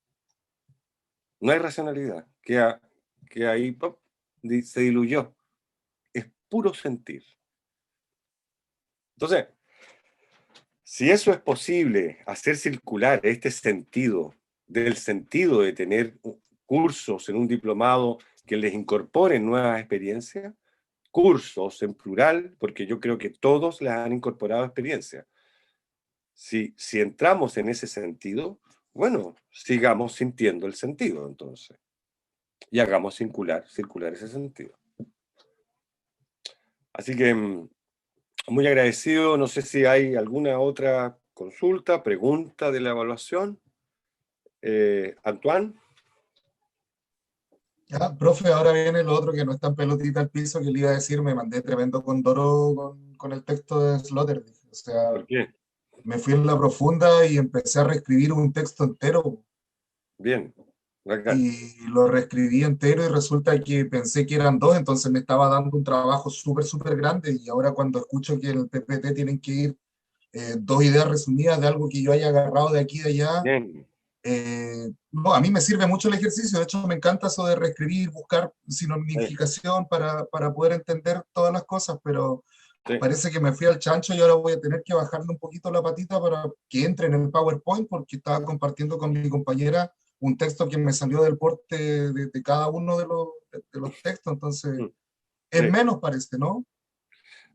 No hay racionalidad, que ahí ¡pop!, se diluyó. Es puro sentir. Entonces, si eso es posible, hacer circular este sentido, del sentido de tener cursos en un diplomado que les incorporen nuevas experiencias, cursos en plural, porque yo creo que todos les han incorporado experiencia. Si entramos en ese sentido, bueno, sigamos sintiendo el sentido entonces. Y hagamos circular ese sentido. Así que muy agradecido. No sé si hay alguna otra consulta, pregunta de la evaluación. Antoine. Ya, profe, ahora viene lo otro que no está en pelotita al piso, que le iba a decir, me mandé tremendo condoro con el texto de Sloterdijk. O sea, ¿por qué? Me fui en la profunda y empecé a reescribir un texto entero. Bien. Acá. Y lo reescribí entero y resulta que pensé que eran 2, entonces me estaba dando un trabajo súper grande, y ahora cuando escucho que en el PPT tienen que ir 2 ideas resumidas de algo que yo haya agarrado de aquí y de allá, no, a mí me sirve mucho el ejercicio. De hecho me encanta eso de reescribir, buscar sinonificación para poder entender todas las cosas, pero parece que me fui al chancho y ahora voy a tener que bajarle un poquito la patita para que entre en el PowerPoint, porque estaba compartiendo con mi compañera un texto que me salió del porte de cada uno de los textos, entonces es menos, parece, ¿no?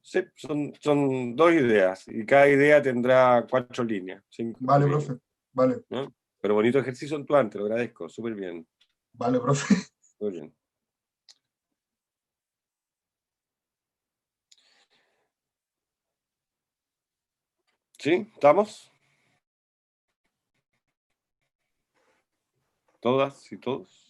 Sí, son 2 ideas, y cada idea tendrá 4 líneas. 5 vale, líneas. profe, vale. ¿No? Pero bonito ejercicio, Antoine, te lo agradezco, súper bien. Vale, profe. Muy bien. ¿Sí? ¿Estamos? ¿Todas y todos?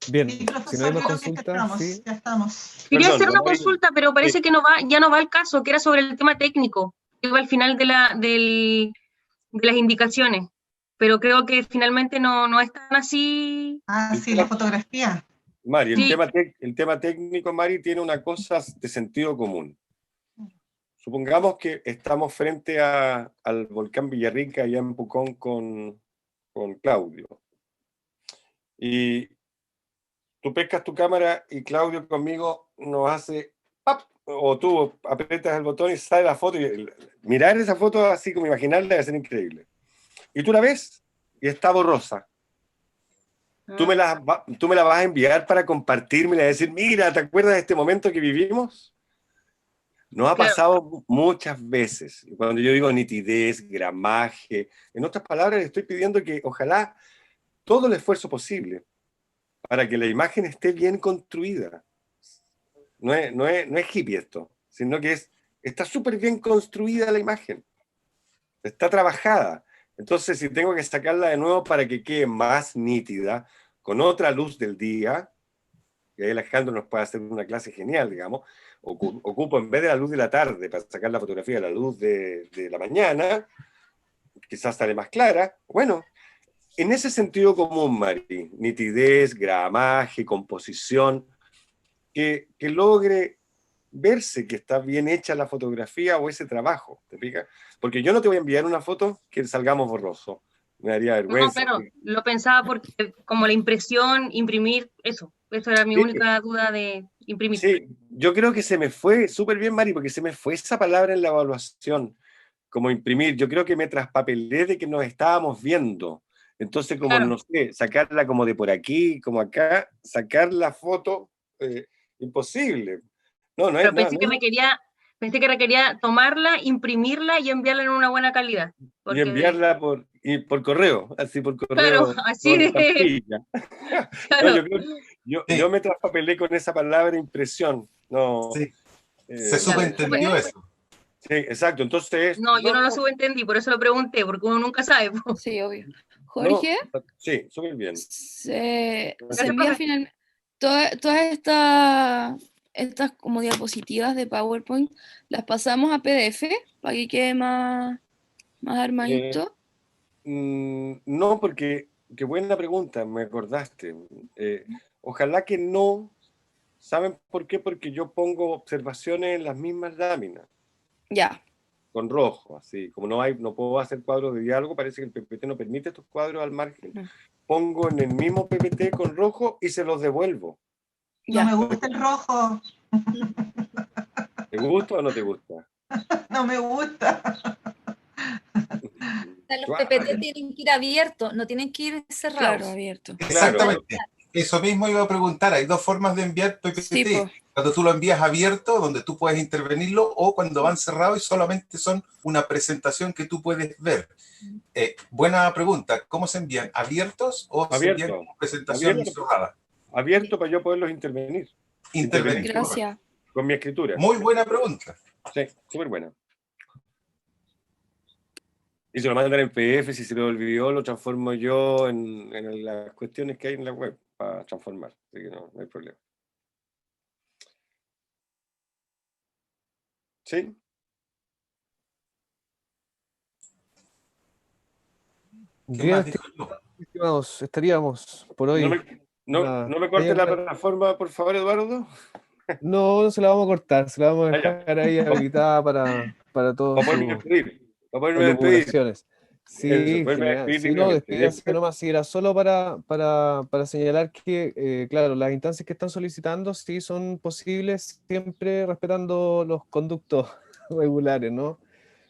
Bien, Sí, si profesor, no hay más creo que ya consultas, estamos, sí. ya estamos. Quería Perdón, hacer una vamos a ir- consulta, pero parece sí. que ya no va al caso, que era sobre el tema técnico, que iba al final de las indicaciones. Pero creo que finalmente no es tan así. Ah, sí, la fotografía. Mari, Sí. el tema técnico, Mari, tiene una cosa de sentido común. Supongamos que estamos frente al volcán Villarrica, allá en Pucón, con Claudio. Y tú pescas tu cámara y Claudio conmigo nos hace ¡pap! O tú aprietas el botón y sale la foto. Y mirar esa foto así como imaginarla debe ser increíble. Y tú la ves y está borrosa. ¿Tú me la vas a enviar para compartirme y decir, mira, ¿te acuerdas de este momento que vivimos? Nos ha Claro. pasado muchas veces. Cuando yo digo nitidez, gramaje, en otras palabras, le estoy pidiendo que ojalá todo el esfuerzo posible para que la imagen esté bien construida. No es hippie esto, sino que está súper bien construida la imagen. Está trabajada. Entonces, si tengo que sacarla de nuevo para que quede más nítida, con otra luz del día, y ahí Alejandro nos puede hacer una clase genial, digamos, ocupo en vez de la luz de la tarde para sacar la fotografía de la luz de la mañana, quizás sale más clara. Bueno, en ese sentido común, Mari, nitidez, gramaje, composición, que logre verse que está bien hecha la fotografía o ese trabajo, ¿te fijas? Porque yo no te voy a enviar una foto que salgamos borroso, me daría No, vergüenza. claro, lo pensaba porque como la impresión, imprimir, eso era mi Sí. única duda de imprimir. Sí, yo creo que se me fue súper bien, Mari, porque se me fue esa palabra en la evaluación, como imprimir. Yo creo que me traspapelé de que nos estábamos viendo. Entonces, como Claro. no sé, sacarla como de por aquí, como acá, sacar la foto, imposible. No es Pero nada. pensé que requería tomarla, imprimirla y enviarla en una buena calidad. Y Porque enviarla por correo, así por Claro, correo. así con de- estampilla. Claro. No, yo me traspapelé con esa palabra impresión. No, Sí. eh, Se subentendió eso. Sí, exacto. Entonces, No, yo no lo subentendí, por eso lo pregunté, porque uno nunca sabe. Sí, obvio. Jorge, sí, súper bien. se Gracias, envía profe. finalmente todas estas como diapositivas de PowerPoint, las pasamos a PDF para que quede más armadito. No, porque, qué buena pregunta, me acordaste. Ojalá que no. ¿Saben por qué? Porque yo pongo observaciones en las mismas láminas, Ya. con rojo, así. Como no puedo hacer cuadros de diálogo, parece que el PPT no permite estos cuadros al margen. Pongo en el mismo PPT con rojo y se los devuelvo. No me gusta el rojo. ¿Te gusta o no te gusta? No me gusta. Los PPT tienen que ir abiertos, no tienen que ir cerrados. Claro, abierto. Exactamente. Eso mismo iba a preguntar. Hay dos formas de enviar PPT. Sí, po. Cuando tú lo envías abierto, donde tú puedes intervenirlo, o cuando van cerrados y solamente son una presentación que tú puedes ver. Buena pregunta. ¿Cómo se envían? ¿Abiertos o se envían como presentación cerrada? Abierto para yo poderlos intervenir. Intervenir. Gracias. Con mi escritura. Muy buena pregunta. Sí, súper buena. Y se lo mandan en PDF, si se lo olvidó, lo transformo yo en las cuestiones que hay en la web para transformar. Así que no hay problema. ¿Sí? Bien, estimados, estaríamos por hoy. No me corte la plataforma, por favor, Eduardo. No se la vamos a cortar, se la vamos a dejar ahí habilitada para todos Para poderme despedir. Para poderme despedir. elucubraciones. Sí, Eso, poderme genial. despedir Sí, no, dignamente. despídase nomás, si era solo para señalar que, claro, las instancias que están solicitando sí son posibles siempre respetando los conductos regulares, ¿no?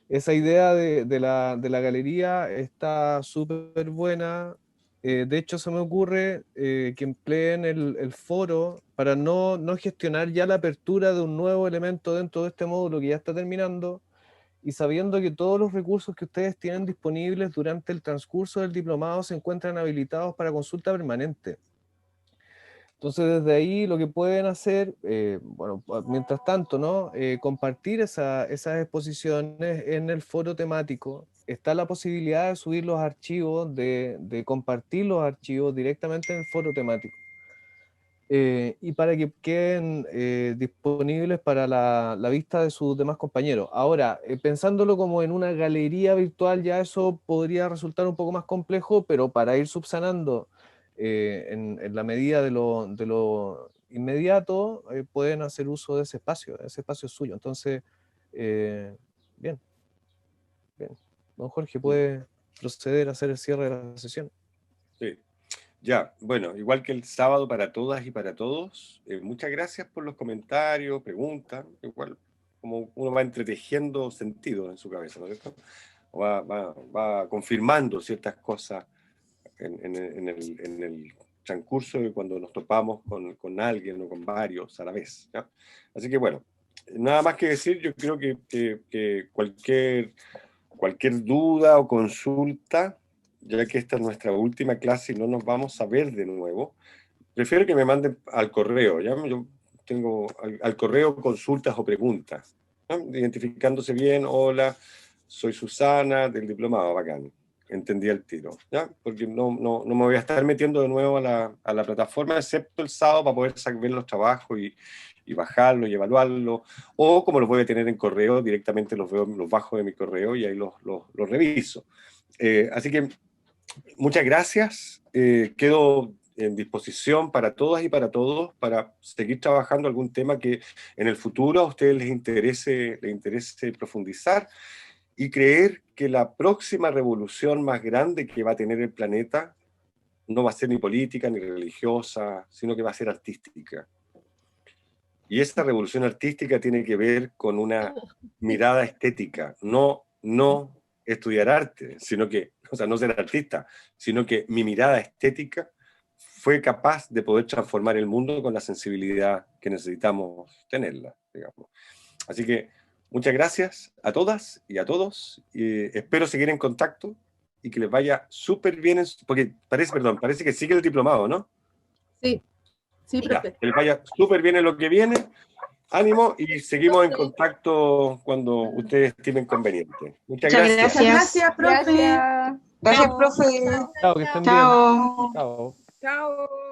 Esa idea de la galería está súper buena. De hecho, se me ocurre que empleen el foro para no gestionar ya la apertura de un nuevo elemento dentro de este módulo que ya está terminando, y sabiendo que todos los recursos que ustedes tienen disponibles durante el transcurso del diplomado se encuentran habilitados para consulta permanente. Entonces, desde ahí lo que pueden hacer, bueno, mientras tanto, ¿no? Compartir esas exposiciones en el foro temático. Está la posibilidad de subir los archivos, de compartir los archivos directamente en el foro temático. Y para que queden disponibles para la vista de sus demás compañeros. Ahora, pensándolo como en una galería virtual, ya eso podría resultar un poco más complejo, pero para ir subsanando en la medida de lo inmediato, pueden hacer uso de ese espacio es suyo. Entonces, bien. Don Jorge puede proceder a hacer el cierre de la sesión. Sí. Ya, bueno, igual que el sábado para todas y para todos, muchas gracias por los comentarios, preguntas, igual como uno va entretejiendo sentidos en su cabeza, ¿no es cierto? Va confirmando ciertas cosas en el transcurso de cuando nos topamos con alguien o con varios a la vez, ¿ya? Así que bueno, nada más que decir, yo creo que cualquier duda o consulta, ya que esta es nuestra última clase y no nos vamos a ver de nuevo, prefiero que me manden al correo, ¿ya? Yo tengo al correo consultas o preguntas, ¿no? Identificándose bien, hola, soy Susana del diplomado, bacán, entendí el tiro, ¿ya? Porque no me voy a estar metiendo de nuevo a la plataforma, excepto el sábado para poder ver los trabajos y bajarlo y evaluarlo, o como los voy a tener en correo, directamente los bajo de mi correo y ahí los reviso. Así que muchas gracias, quedo en disposición para todas y para todos para seguir trabajando algún tema que en el futuro a ustedes les interese profundizar y creer que la próxima revolución más grande que va a tener el planeta no va a ser ni política ni religiosa, sino que va a ser artística. Y esta revolución artística tiene que ver con una mirada estética, no estudiar arte, sino que, o sea, no ser artista, sino que mi mirada estética fue capaz de poder transformar el mundo con la sensibilidad que necesitamos tenerla, digamos. Así que muchas gracias a todas y a todos, y espero seguir en contacto y que les vaya súper bien, porque parece que sigue el diplomado, ¿no? Sí, profe. Que les vaya súper bien en lo que viene. Ánimo y seguimos en contacto cuando ustedes estimen conveniente. Muchas gracias. Gracias, profe. Gracias, profe. Chao, que estén bien. Chao. Chao. Chao.